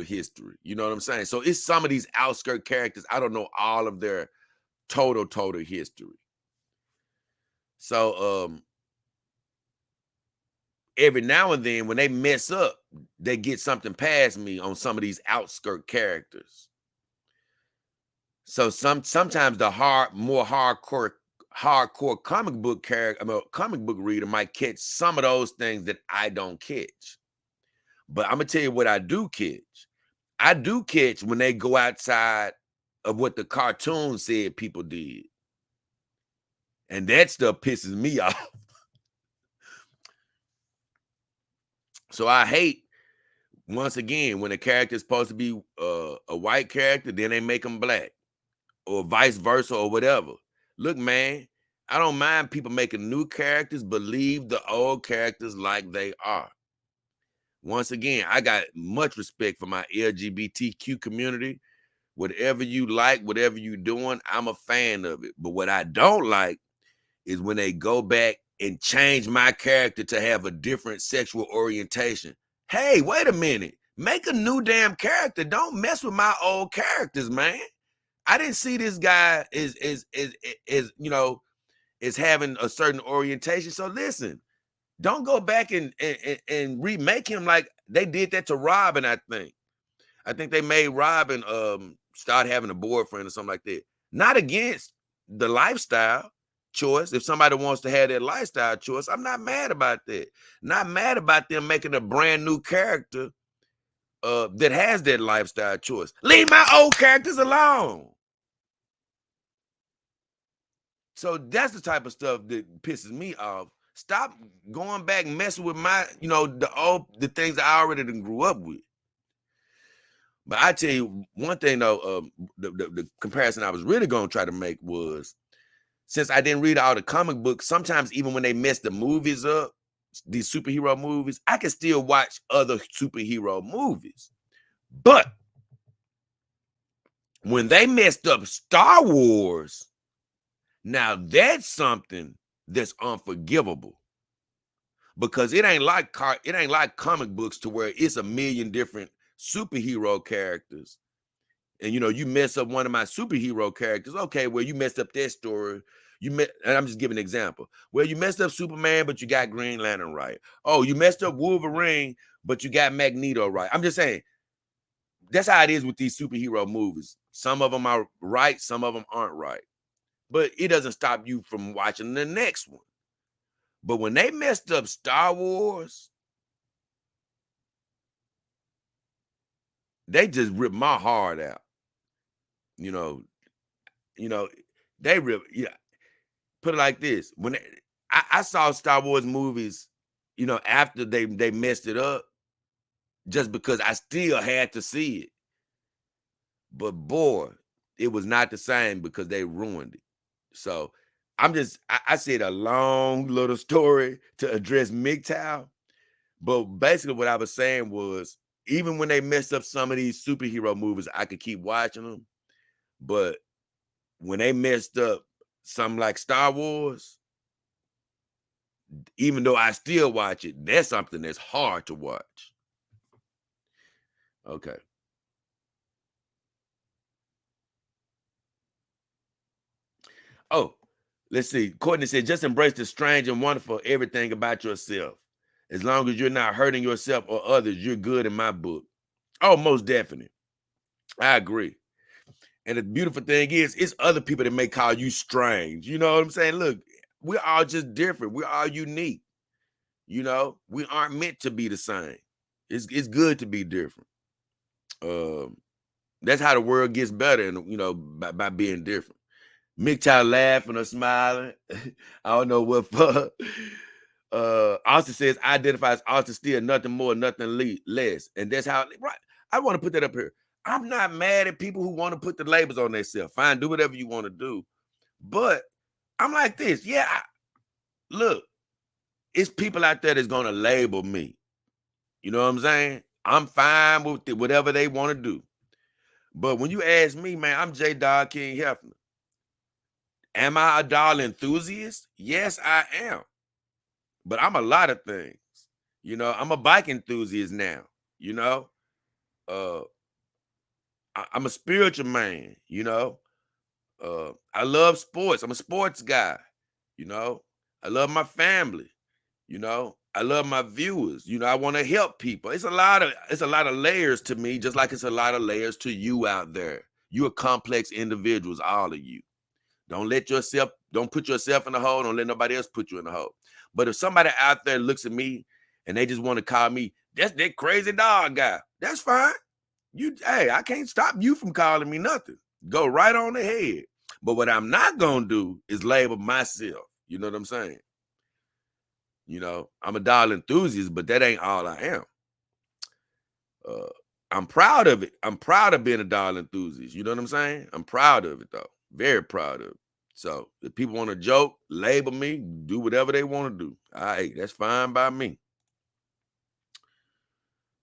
history. You know what I'm saying? So it's some of these outskirt characters, I don't know all of their total history. So every now and then when they mess up, they get something past me on some of these outskirt characters. So sometimes the more hardcore comic book comic book reader might catch some of those things that I don't catch. But I'm gonna tell you what I do catch. I do catch when they go outside of what the cartoon said people did. And that stuff pisses me off. So I hate once again, when a character is supposed to be a white character, then they make them black, or vice versa, or whatever. Look, man, I don't mind people making new characters, but leave the old characters like they are. Once again, I got much respect for my LGBTQ community. Whatever you like, whatever you doing, I'm a fan of it. But what I don't like is when they go back and change my character to have a different sexual orientation. Hey, wait a minute. Make a new damn character. Don't mess with my old characters, man. I didn't see this guy is having a certain orientation. So listen, don't go back and remake him like they did that to Robin, I think. I think they made Robin start having a boyfriend or something like that. Not against the lifestyle choice. If somebody wants to have that lifestyle choice, I'm not mad about that. Not mad about them making a brand new character that has that lifestyle choice. Leave my old characters alone. So that's the type of stuff that pisses me off. Stop going back and messing with my, the things that I already done grew up with. But I tell you one thing though, the comparison I was really gonna try to make was, since I didn't read all the comic books, sometimes even when they mess the movies up, these superhero movies, I can still watch other superhero movies. But when they messed up Star Wars, now that's something that's unforgivable. Because it ain't like comic books to where it's a million different superhero characters. And you mess up one of my superhero characters. Okay, well, you messed up that story. And I'm just giving an example. Well, you messed up Superman, but you got Green Lantern right. Oh, you messed up Wolverine, but you got Magneto right. I'm just saying, that's how it is with these superhero movies. Some of them are right, some of them aren't right. But it doesn't stop you from watching the next one. But when they messed up Star Wars, they just ripped my heart out. They rip. Yeah, put it like this: when I saw Star Wars movies, after they messed it up, just because I still had to see it. But boy, it was not the same because they ruined it. So I said a long little story to address MGTOW. But basically what I was saying was, even when they messed up some of these superhero movies, I could keep watching them. But when they messed up something like Star Wars, even though I still watch it, that's something that's hard to watch. Okay. Oh, let's see. Courtney said, just embrace the strange and wonderful everything about yourself. As long as you're not hurting yourself or others, you're good in my book. Oh, most definitely. I agree. And the beautiful thing is, it's other people that may call you strange. You know what I'm saying? Look, we're all just different. We're all unique. We aren't meant to be the same. It's good to be different. That's how the world gets better, and by being different. MGTOW laughing or smiling. I don't know what for. Austin says, identify as Austin Steele, nothing more, nothing less. And that's how, right? I want to put that up here. I'm not mad at people who want to put the labels on themselves. Fine, do whatever you want to do. But I'm like this. Yeah, look, it's people out there that's going to label me. You know what I'm saying? I'm fine with whatever they want to do. But when you ask me, man, I'm J. Dog King Hefner. Am I a doll enthusiast? Yes, I am. But I'm a lot of things. I'm a bike enthusiast now. I'm a spiritual man. I love sports. I'm a sports guy. I love my family. I love my viewers. I want to help people. It's a lot of layers to me, just like it's a lot of layers to you out there. You're complex individuals, all of you. Don't put yourself in the hole. Don't let nobody else put you in the hole. But if somebody out there looks at me and they just want to call me, that's that crazy dog guy, that's fine. Hey, I can't stop you from calling me nothing. Go right on ahead. But what I'm not going to do is label myself. You know what I'm saying? I'm a doll enthusiast, but that ain't all I am. I'm proud of it. I'm proud of being a doll enthusiast. You know what I'm saying? I'm proud of it though. Very proud of it. So if people want to joke, label me, do whatever they want to do. All right, that's fine by me.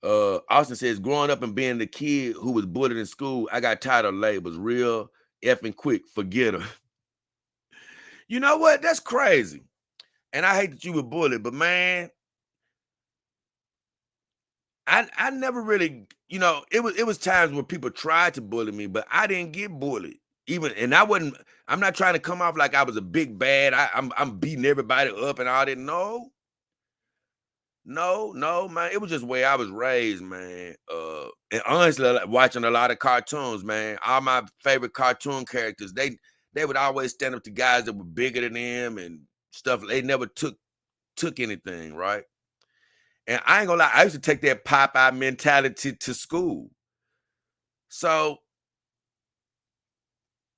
Austin says, growing up and being the kid who was bullied in school, I got tired of labels. Real effing quick, forget them. You know what? That's crazy. And I hate that you were bullied, but man, I never really, it was times where people tried to bully me, but I didn't get bullied. I'm not trying to come off like I was a big bad. I'm beating everybody up and all that. No, man. It was just the way I was raised, man. And honestly, like, watching a lot of cartoons, man. All my favorite cartoon characters, they would always stand up to guys that were bigger than them and stuff. They never took anything, right? And I ain't gonna lie, I used to take that Popeye mentality to school. So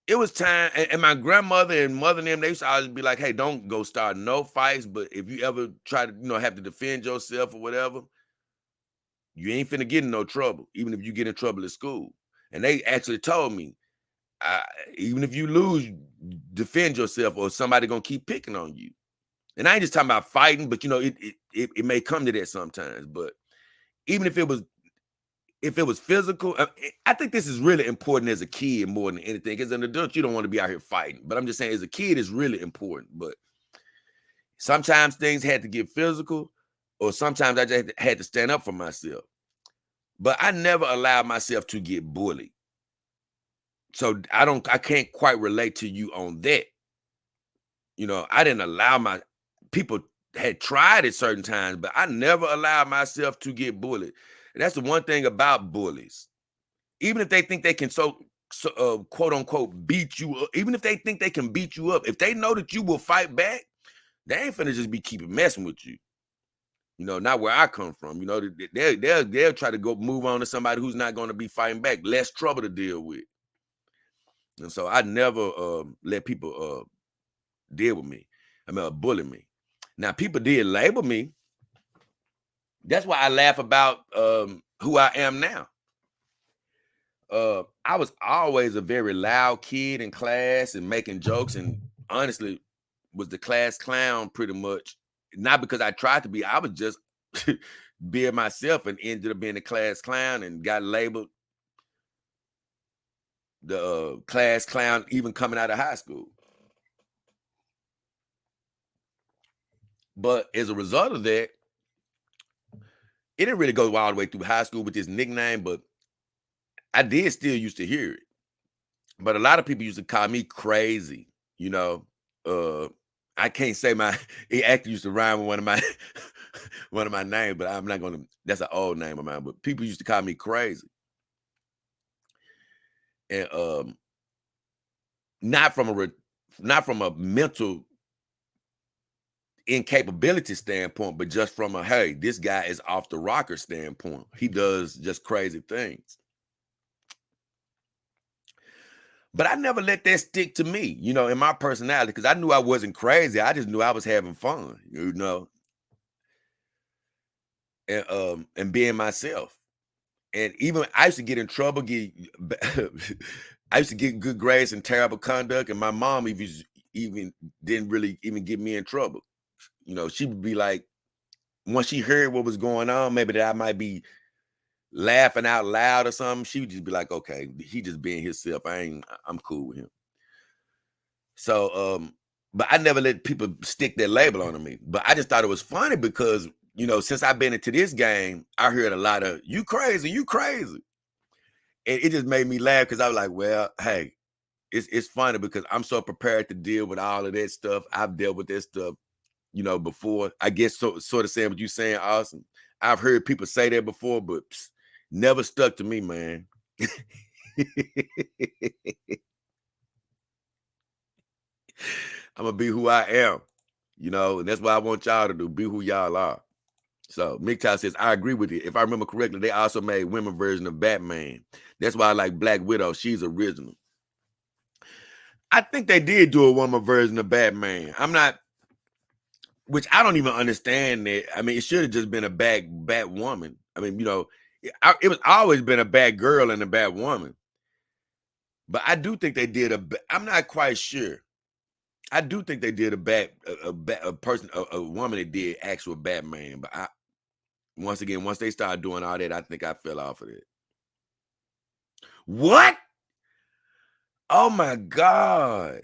it was time, and my grandmother and mother and them, they used to always be like, hey, don't go start no fights, but if you ever try to, have to defend yourself or whatever, you ain't finna get in no trouble, even if you get in trouble at school. And they actually told me, even if you lose, defend yourself or somebody gonna keep picking on you. And I ain't just talking about fighting, but it may come to that sometimes. But even if it was physical, I think this is really important as a kid more than anything. As an adult, you don't want to be out here fighting. But I'm just saying, as a kid, it's really important. But sometimes things had to get physical, or sometimes I just had to stand up for myself. But I never allowed myself to get bullied. So I can't quite relate to you on that. I didn't allow people had tried at certain times, but I never allowed myself to get bullied. And that's the one thing about bullies. Even if they think they can quote unquote beat you up, even if they think they can beat you up, if they know that you will fight back, they ain't finna just be keeping messing with you. Not where I come from. They'll try to go move on to somebody who's not going to be fighting back, less trouble to deal with. And so I never let people deal with me. Bully me. Now people did label me. That's why I laugh about who I am now. I was always a very loud kid in class and making jokes, and honestly was the class clown pretty much. Not because I tried to be, I was just being myself and ended up being a class clown and got labeled the class clown even coming out of high school. But as a result of that, it didn't really go all the way through high school with this nickname, but I did still used to hear it. But a lot of people used to call me crazy, I can't say it actually used to rhyme with one of my one of my names, but I'm not gonna, that's an old name of mine. But people used to call me crazy. And not from a mental incapability standpoint, but just from a, hey, this guy is off the rocker standpoint. He does just crazy things. But I never let that stick to me, in my personality, because I knew I wasn't crazy. I just knew I was having fun, and being myself. And even I used to get in trouble, I used to get good grades and terrible conduct, and my mom even didn't really even get me in trouble. She would be like, once she heard what was going on, maybe that I might be laughing out loud or something, she would just be like, okay, he just being himself. I'm cool with him. So, but I never let people stick their label on me. But I just thought it was funny because, since I've been into this game, I heard a lot of, you crazy. And it just made me laugh because I was like, well, hey, it's funny because I'm so prepared to deal with all of that stuff. I've dealt with that stuff, before. I guess sort of saying what you're saying, Austin. I've heard people say that before, but never stuck to me, man. I'm gonna be who I am, and that's what I want y'all to do. Be who y'all are. So MGTOW says, I agree with you. If I remember correctly, they also made women version of Batman. That's why I like Black Widow. She's original. I think they did do a woman version of Batman. Which I don't even understand that. I mean, it should have just been a Batwoman. I mean, it was always been a bad girl and a bad woman. But I do think they did I'm not quite sure. I do think they did a person, a woman that did actual Batman. But once they started doing all that, I think I fell off of it. What? Oh my God.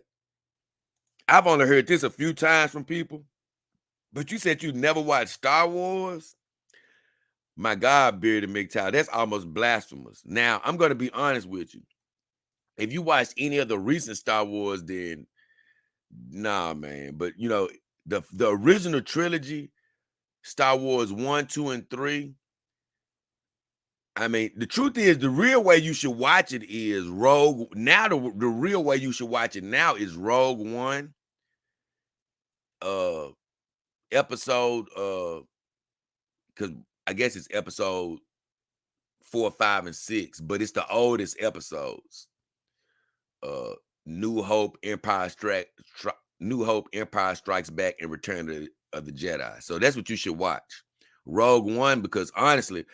I've only heard this a few times from people. But you said you never watched Star Wars? My God, Bearded McTow, that's almost blasphemous. Now, I'm going to be honest with you. If you watched any of the recent Star Wars, then nah, man. But the original trilogy, Star Wars 1, 2, and 3. I mean, the truth is, the real way you should watch it is Rogue. Now, the real way you should watch it now is Rogue One, episode, because I guess it's episode 4, 5, and 6, but it's the oldest episodes. New Hope, Empire Strikes Back, and Return of the Jedi. So that's what you should watch. Rogue One, because honestly,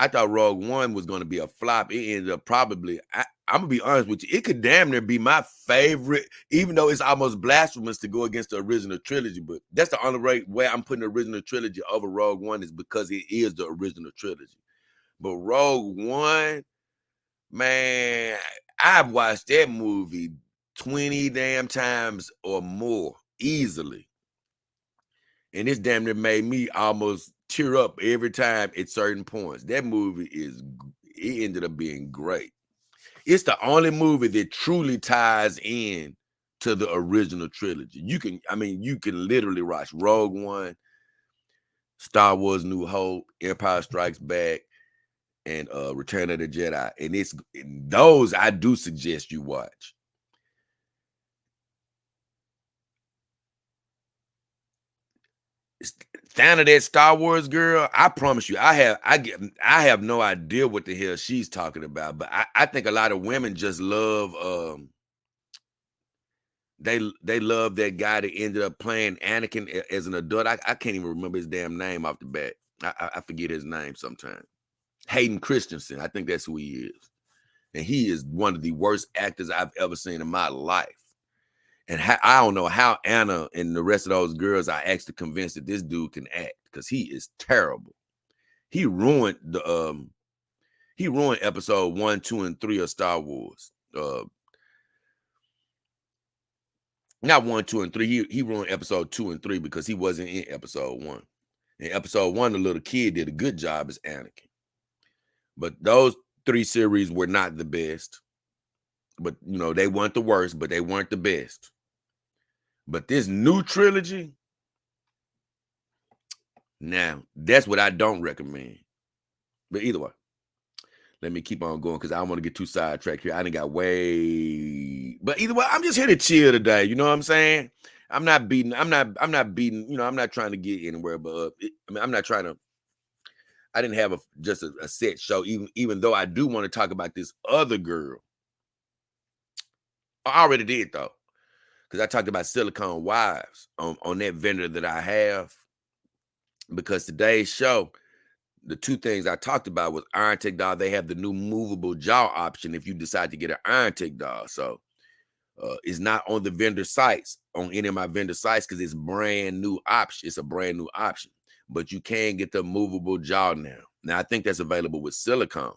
I thought Rogue One was going to be a flop. It ended up probably, I'm going to be honest with you, it could damn near be my favorite, even though it's almost blasphemous to go against the original trilogy. But that's the only way I'm putting the original trilogy over Rogue One is because it is the original trilogy. But Rogue One, man, I've watched that movie 20 damn times or more easily. And this damn near made me almost tear up every time at certain points. That movie it ended up being great. It's the only movie that truly ties in to the original trilogy. You can literally watch Rogue One, Star Wars New Hope, Empire Strikes Back, and Return of the Jedi. And those I do suggest you watch. Down to that Star Wars girl, I promise you, I have no idea what the hell she's talking about. But I think a lot of women just love they love that guy that ended up playing Anakin as an adult. I can't even remember his damn name off the bat. I forget his name sometimes. Hayden Christensen, I think that's who he is. And he is one of the worst actors I've ever seen in my life. And I don't know how Anna and the rest of those girls are actually convinced that this dude can act, because he is terrible. He ruined episode 1, 2, and 3 of Star Wars. Not 1, 2, and 3. He ruined episode 2 and 3 because he wasn't in episode 1. In episode 1, the little kid did a good job as Anakin. But those 3 series were not the best. But they weren't the worst, but they weren't the best. But this new trilogy, now, that's what I don't recommend. But either way, let me keep on going because I don't want to get too sidetracked here. I done got way. But either way, I'm just here to chill today. You know what I'm saying? I'm not beating. I'm not beating. I'm not trying to get anywhere. But I'm not trying to. I didn't have just a set show. Even though I do want to talk about this other girl. I already did though, because I talked about Silicone Wives on that vendor that I have. Because today's show, the 2 things I talked about was Irontech doll. They have the new movable jaw option if you decide to get an Irontech doll. So it's not on the vendor sites, on any of my vendor sites, because it's brand new option. It's a brand new option. But you can get the movable jaw now. Now, I think that's available with silicone.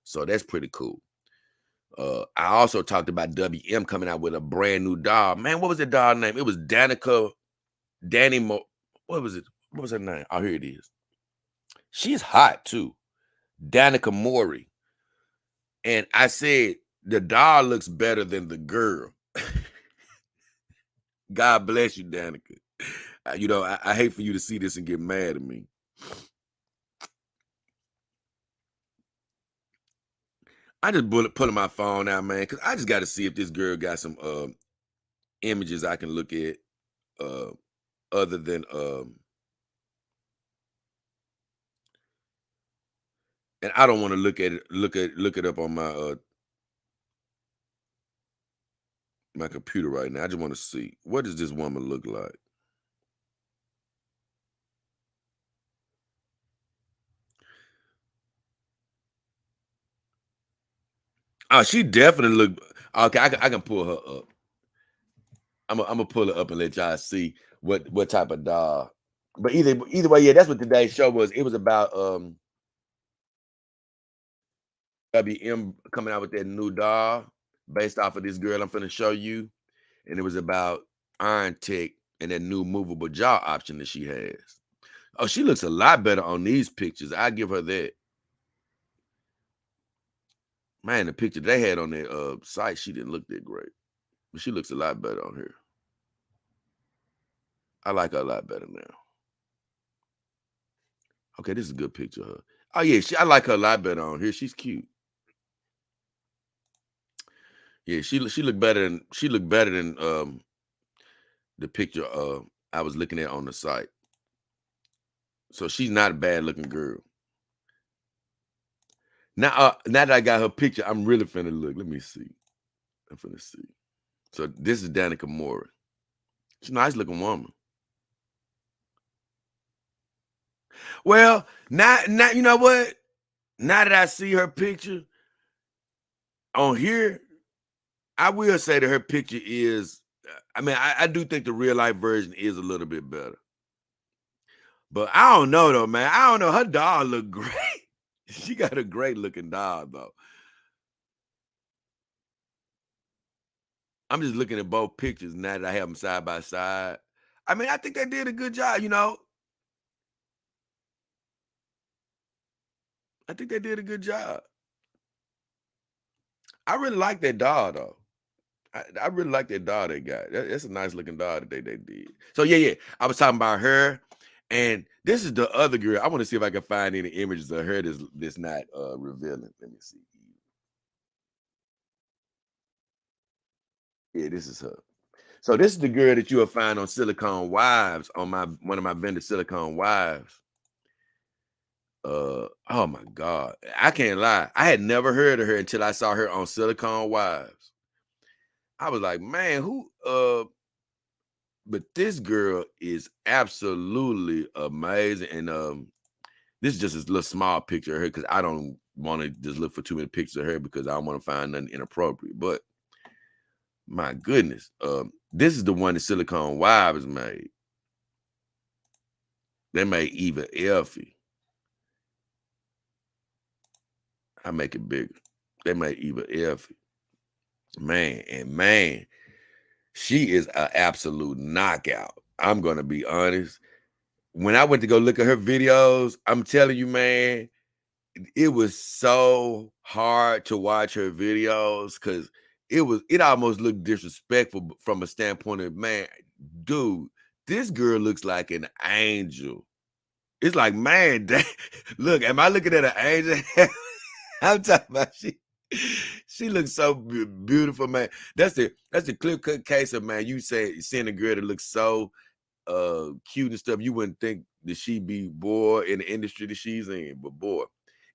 So that's pretty cool. I also talked about WM coming out with a brand new doll. Man, what was the doll name? It was what was it? What was her name? Oh, here it is. She's hot too. Danica Mori. And I said, the doll looks better than the girl. God bless you, Danica. I hate for you to see this and get mad at me. I just pulling my phone out, man, because I just got to see if this girl got some images I can look at other than and I don't want to look it up on my computer right now. I just want to see, what does this woman look like? Oh, she definitely look okay. I can pull her up. I'm gonna pull her up and let y'all see what type of dog. But either way, yeah, that's what today's show was. It was about WM coming out with that new dog based off of this girl I'm finna show you, and it was about Irontech and that new movable jaw option that she has. Oh, she looks a lot better on these pictures. I give her that. Man, the picture they had on their site, she didn't look that great, but she looks a lot better on here. I like her a lot better now. Okay, this is a good picture of her. Oh yeah, I like her a lot better on here. She's cute. Yeah, she looked better than the picture I was looking at on the site. So she's not a bad looking girl. Now that I got her picture, I'm really finna look. Let me see. I'm finna see. So this is Danica Mori. She's a nice looking woman. Well, now you know what? Now that I see her picture on here, I will say that her picture is. I mean, I do think the real life version is a little bit better. But I don't know though, man. I don't know. Her dog look great. She got a great looking dog though. I'm just looking at both pictures now that I have them side by side. I mean, I think they did a good job, you know. I think they did a good job. I really like that dog though. I really like that dog they got. That's a nice looking dog that they did. So yeah. I was talking about her, and this is the other girl. I want to see if I can find any images of her that's not revealing. Let me see. Yeah, this is her. So this is the girl that you'll find on Silicone Wives on one of my vendor Silicone Wives. Oh my God. I can't lie. I had never heard of her until I saw her on Silicone Wives. I was like, man, who but this girl is absolutely amazing. And this is just a little small picture of her because I don't want to just look for too many pictures of her because I don't want to find nothing inappropriate. But my goodness, this is the one that Silicone Wives made. They made Eva Elfie. I make it bigger. They made Eva Elfie. Man, she is an absolute knockout. I'm gonna be honest. When I went to go look at her videos, I'm telling you, man, it was so hard to watch her videos because it almost looked disrespectful from a standpoint of, man, dude, this girl looks like an angel. It's like, man, look, am I looking at an angel? I'm talking about she looks so beautiful, man. That's the clear cut case of, man, you say seeing a girl that looks so cute and stuff, you wouldn't think that she'd be bored in the industry that she's in, but boy,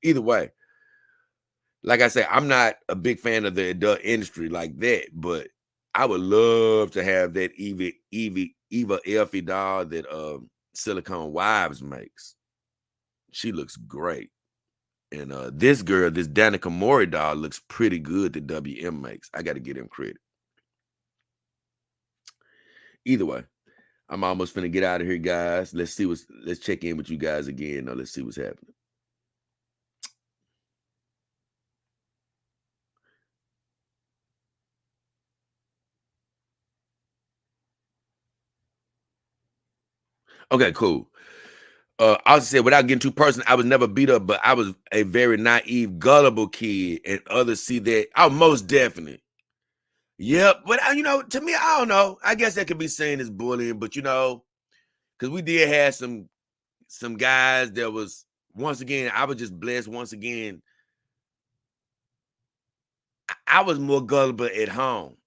either way, like I say, I'm not a big fan of the adult industry like that, but I would love to have that Eva Elfie doll that Silicone Wives makes. She looks great. And this girl, this Danica Mori doll, looks pretty good that WM makes. I got to get him credit. Either way, I'm almost finna get out of here, guys. Let's check in with you guys again. Now let's see what's happening. Okay, cool. I said, without getting too personal, I was never beat up, but I was a very naive, gullible kid, and others see that. Oh, most definitely. Yep. But to me, I don't know. I guess that could be seen as bullying, but because we did have some guys that was, once again, I was just blessed. Once again, I was more gullible at home.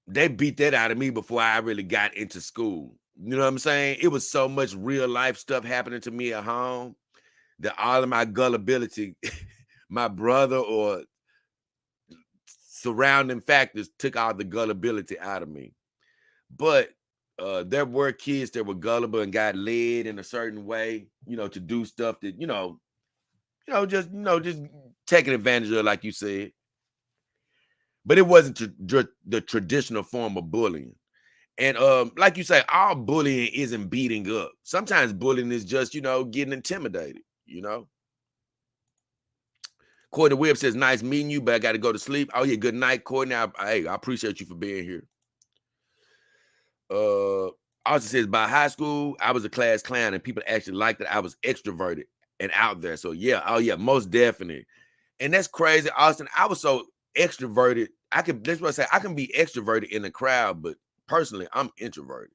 They beat that out of me before I really got into school. You know what I'm saying? It was so much real life stuff happening to me at home that all of my gullibility, my brother or surrounding factors took all the gullibility out of me. But there were kids that were gullible and got led in a certain way, to do stuff that, just taking advantage of, like you said. but it wasn't the traditional form of bullying. And like you say, all bullying isn't beating up. Sometimes bullying is just, getting intimidated, Courtney Webb says, nice meeting you, but I got to go to sleep. Oh, yeah, good night, Courtney. I appreciate you for being here. Also says, by high school, I was a class clown, and people actually liked that I was extroverted and out there. So, yeah, most definitely. And that's crazy, Austin. I was so extroverted. That's what I say. I can be extroverted in the crowd, but personally, I'm introverted.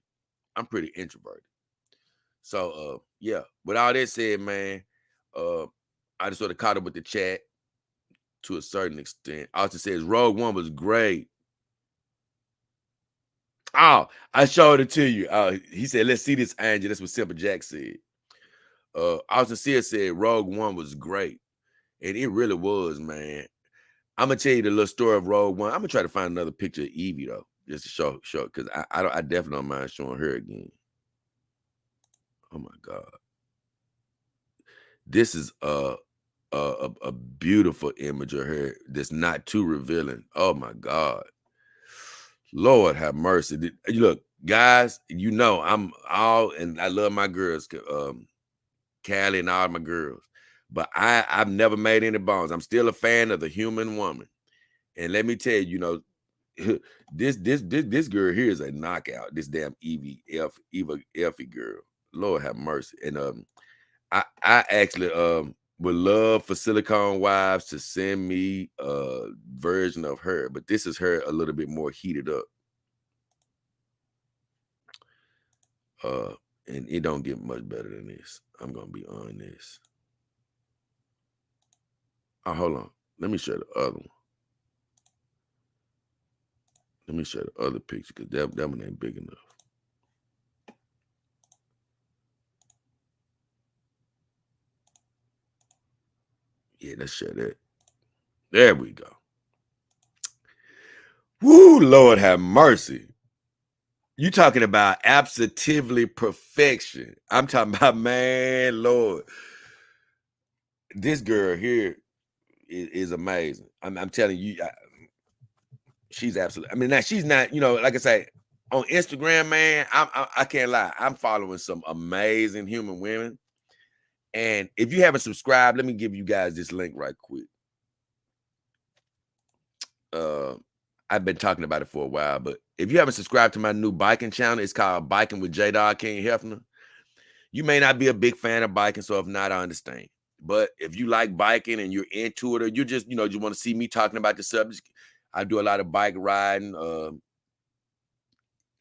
I'm pretty introverted. So, yeah. With all that said, man, I just sort of caught up with the chat to a certain extent. Austin says, Rogue One was great. Oh, I showed it to you. He said, let's see this, Angel. That's what Simple Jack said. Austin Sears said, Rogue One was great. And it really was, man. I'm going to tell you the little story of Rogue One. I'm going to try to find another picture of Evie, though, just to show because I definitely don't mind showing her again. Oh, my God. This is a beautiful image of her that's not too revealing. Oh, my God. Lord have mercy. Look, guys, I'm all, and I love my girls, Callie and all my girls, but I've never made any bones. I'm still a fan of the human woman. And let me tell you, this girl here is a knockout. This damn Eva Effie girl. Lord have mercy. And I actually would love for Silicone Wives to send me a version of her, but this is her a little bit more heated up. And it don't get much better than this. I'm gonna be honest. Oh, hold on. Let me show the other one. Let me show the other picture because that one ain't big enough. Yeah, let's share that. There we go. Woo, Lord have mercy. You talking about absolutely perfection. I'm talking about, man, Lord. This girl here is amazing. I'm telling you, she's absolutely. I mean, now she's not. Like I say, on Instagram, man, I can't lie. I'm following some amazing human women. And if you haven't subscribed, let me give you guys this link right quick. I've been talking about it for a while, but if you haven't subscribed to my new biking channel, it's called Biking with J-Dog King Hefner. You may not be a big fan of biking, so if not, I understand. But if you like biking and you're into it, or you just, you want to see me talking about the subject, I do a lot of bike riding.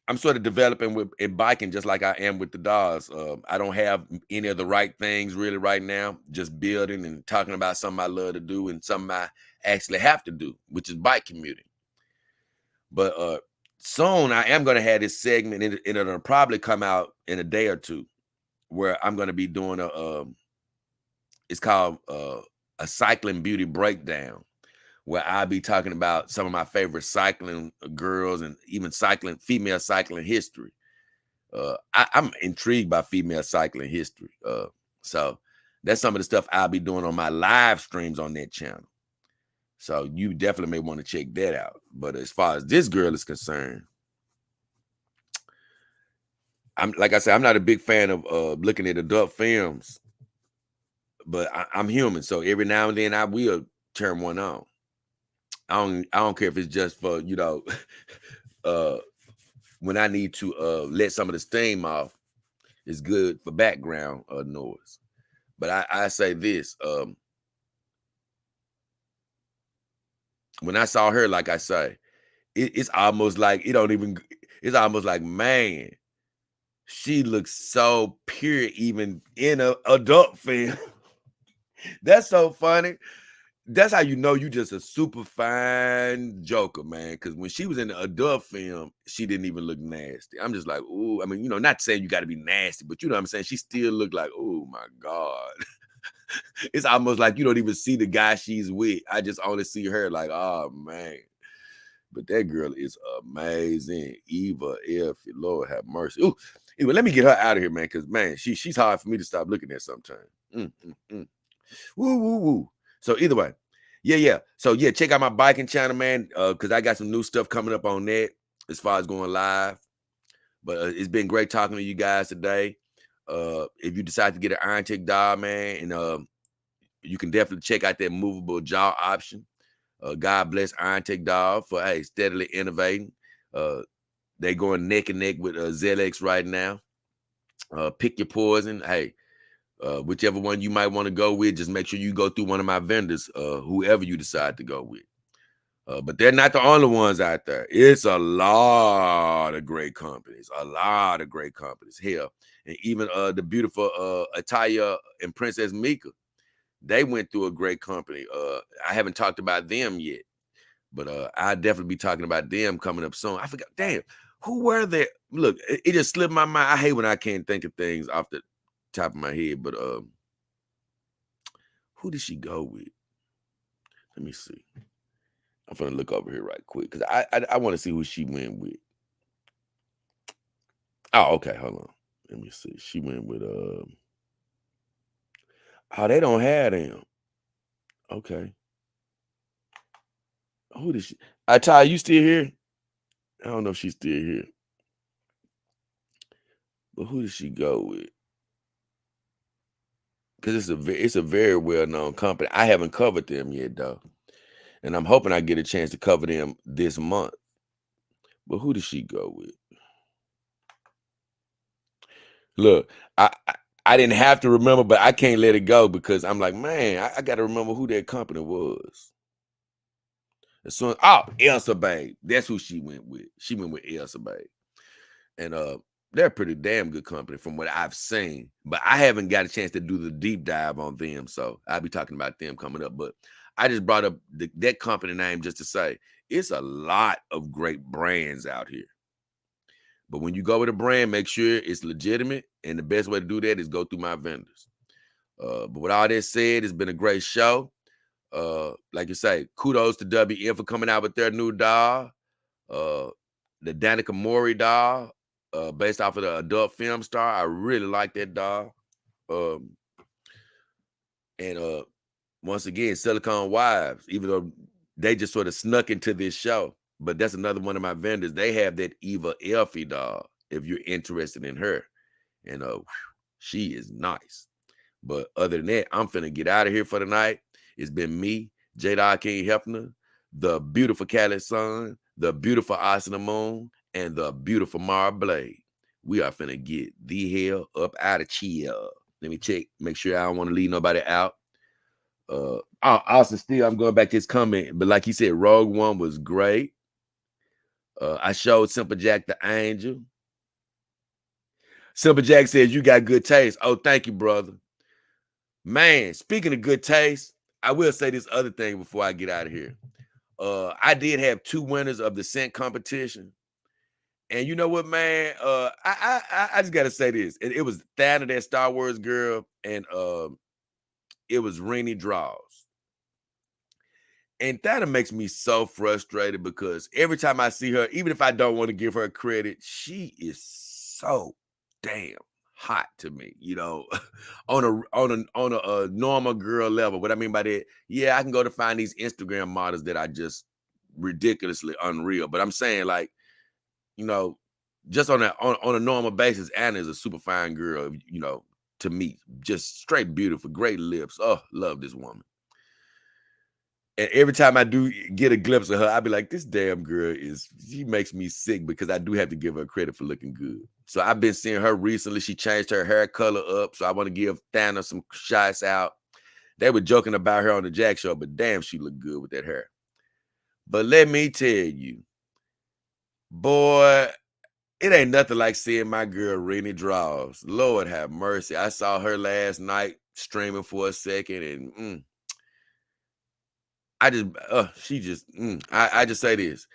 I'm sort of developing in biking just like I am with the dogs. I don't have any of the right things really right now, just building and talking about something I love to do and something I actually have to do, which is bike commuting. But soon I am going to have this segment, and it'll probably come out in a day or two, where I'm going to be doing it's called a cycling beauty breakdown, where I'll be talking about some of my favorite cycling girls and even female cycling history. I'm intrigued by female cycling history. So that's some of the stuff I'll be doing on my live streams on that channel. So you definitely may want to check that out. But as far as this girl is concerned, like I said, I'm not a big fan of looking at adult films, but I'm human. So every now and then I will turn one on. I don't care if it's just for, when I need to let some of the steam off. It's good for background noise. But I say this, when I saw her, like I say, it's almost like it's almost like, man, she looks so pure even in an adult film. That's so funny. That's how you know you just a super fine joker, man. Because when she was in the adult film, she didn't even look nasty. I'm just like, ooh. I mean, not saying you got to be nasty, but you know what I'm saying? She still looked like, oh my God. It's almost like you don't even see the guy she's with. I just only see her like, oh man. But that girl is amazing. Eva F. Lord have mercy. Ooh, anyway, let me get her out of here, man. Because man, she's hard for me to stop looking at sometimes. Woo, woo, woo. So either way, Yeah. So yeah, check out my biking channel, man. Because I got some new stuff coming up on that as far as going live. But it's been great talking to you guys today. If you decide to get an Irontech dial, man, and you can definitely check out that movable jaw option. God bless Irontech dial for steadily innovating. They going neck and neck with ZX right now. Pick your poison. Hey, whichever one you might want to go with, just make sure you go through one of my vendors, whoever you decide to go with. But they're not the only ones out there. It's a lot of great companies, Hell, and even the beautiful Ataya and Princess Mika, they went through a great company. I haven't talked about them yet, but I'll definitely be talking about them coming up soon. I forgot, damn, who were they? Look, it just slipped my mind. I hate when I can't think of things off the top of my head, but who did she go with? Let me see. I'm gonna look over here right quick because I want to see who she went with. Oh, okay, hold on. Let me see. She went with oh, they don't have them. Okay. Who did she? Ty, you still here? I don't know if she's still here. But who did she go with? Because it's a very well-known company. I haven't covered them yet though. And I'm hoping I get a chance to cover them this month. But who did she go with? Look, I didn't have to remember, but I can't let it go because I'm like, man, I got to remember who that company was. As soon as, Elsa Babe. That's who she went with. She went with Elsa Babe. And they're a pretty damn good company from what I've seen. But I haven't got a chance to do the deep dive on them. So I'll be talking about them coming up. But I just brought up that company name just to say it's a lot of great brands out here. But when you go with a brand, make sure it's legitimate. And the best way to do that is go through my vendors. But with all that said, it's been a great show. Like you say, kudos to WM for coming out with their new doll. The Danica Mori doll, based off of the adult film star. I really like that doll. And once again, Silicone Wives, even though they just sort of snuck into this show. But that's another one of my vendors. They have that Eva Elfie doll, if you're interested in her. And she is nice. But other than that, I'm finna get out of here for the night. It's been me, J. King Hefner, the beautiful Cali Sun, the beautiful Asana Moon, and the beautiful Mara Blade. We are finna get the hell up out of here. Let me check, make sure I don't want to leave nobody out. Also, still, I'm going back to his comment, but like he said, Rogue One was great. I showed Simple Jack the Angel. Simple Jack says, you got good taste. Oh, thank you, brother. Man, speaking of good taste, I will say this other thing before I get out of here. I did have 2 winners of the scent competition. And you know what, man? I just gotta say this. It was Thana, that Star Wars girl, and it was Rennie Draws. And that makes me so frustrated because every time I see her, even if I don't want to give her credit, she is so damn hot to me, on a normal girl level. What I mean by that, yeah, I can go to find these Instagram models that are just ridiculously unreal. But I'm saying, like, just on a normal basis, Anna is a super fine girl, to me. Just straight beautiful, great lips. Oh, love this woman. And every time I do get a glimpse of her, I'll be like, this damn girl she makes me sick because I do have to give her credit for looking good. So I've been seeing her recently. She changed her hair color up. So I want to give Thana some shots out. They were joking about her on the Jack Show, but damn, she looked good with that hair. But let me tell you, boy, it ain't nothing like seeing my girl Rennie Draws. Lord have mercy. I saw her last night streaming for a second, and I just say this.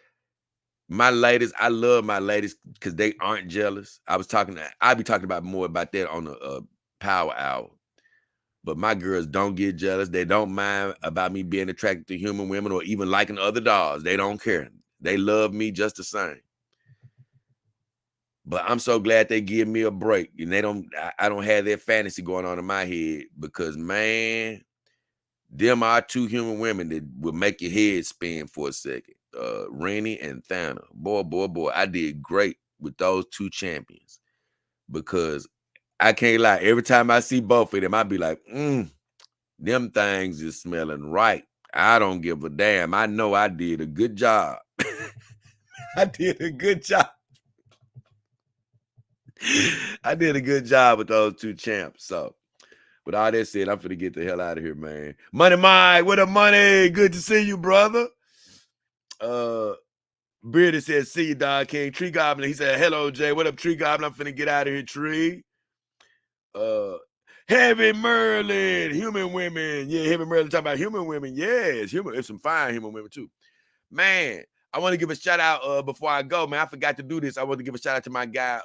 My ladies, I love my ladies because they aren't jealous. I'll be talking about more about that on the Power Hour. But my girls don't get jealous. They don't mind about me being attracted to human women or even liking other dogs. They don't care. They love me just the same. But I'm so glad they give me a break. And I don't have that fantasy going on in my head because, man, Them are two human women that will make your head spin for a second. Rennie and Thana. Boy, I did great with those two champions because I can't lie. Every time I see both of them, I be like, them things is smelling right. I don't give a damn. I know I did a good job. I did a good job. I did a good job with those two champs. So, with all that said, I'm finna get the hell out of here, man. Money Mike, what up, money? Good to see you, brother. Beardy says, see you, Don King. Tree Goblin, he said, hello, Jay. What up, Tree Goblin? I'm finna get out of here, Tree. Heavy Merlin, human women. Yeah, Heavy Merlin talking about human women. Yes, it's some fine human women, too. Man, I want to give a shout out before I go, man. I forgot to do this. I want to give a shout out to my guy,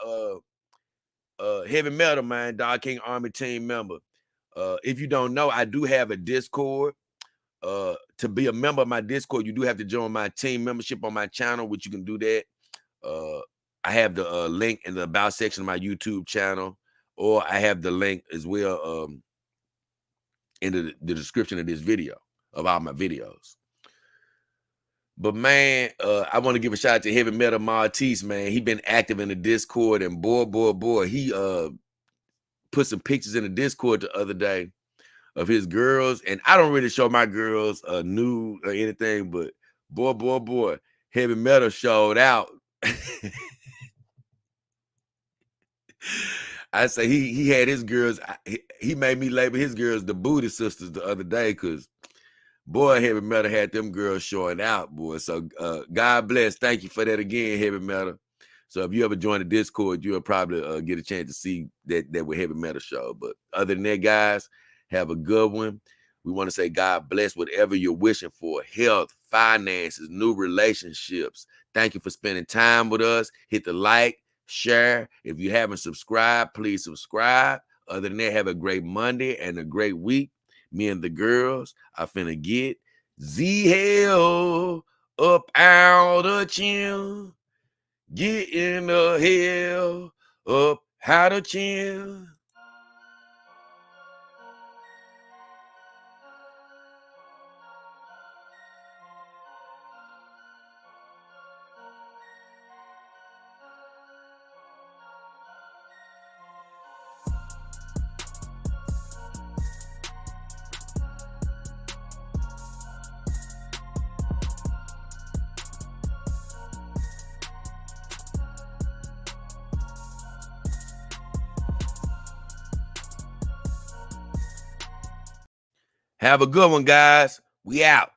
Heavy Metal, man, Don King Army team member. If you don't know, I do have a Discord. To be a member of my Discord, you do have to join my team membership on my channel, which you can do that. I have the link in the about section of my YouTube channel, or I have the link as well in the description of this video, of all my videos. But man, I want to give a shout out to Heavy Metal Maltese, man. He been active in the Discord, and boy, he put some pictures in the Discord the other day of his girls, and I don't really show my girls nude or anything, but boy, Heavy Metal showed out. I say he had his girls. He made me label his girls the booty sisters the other day, because boy, Heavy Metal had them girls showing out, boy. So God bless. Thank you for that again, Heavy Metal. So if you ever join the Discord, you'll probably get a chance to see that with Heavy Metal show. But other than that, guys, have a good one. We want to say God bless whatever you're wishing for. Health, finances, new relationships. Thank you for spending time with us. Hit the like, share. If you haven't subscribed, please subscribe. Other than that, have a great Monday and a great week. Me and the girls are finna get hell up out the chin. Get in the hell up out the chin. Have a good one, guys. We out.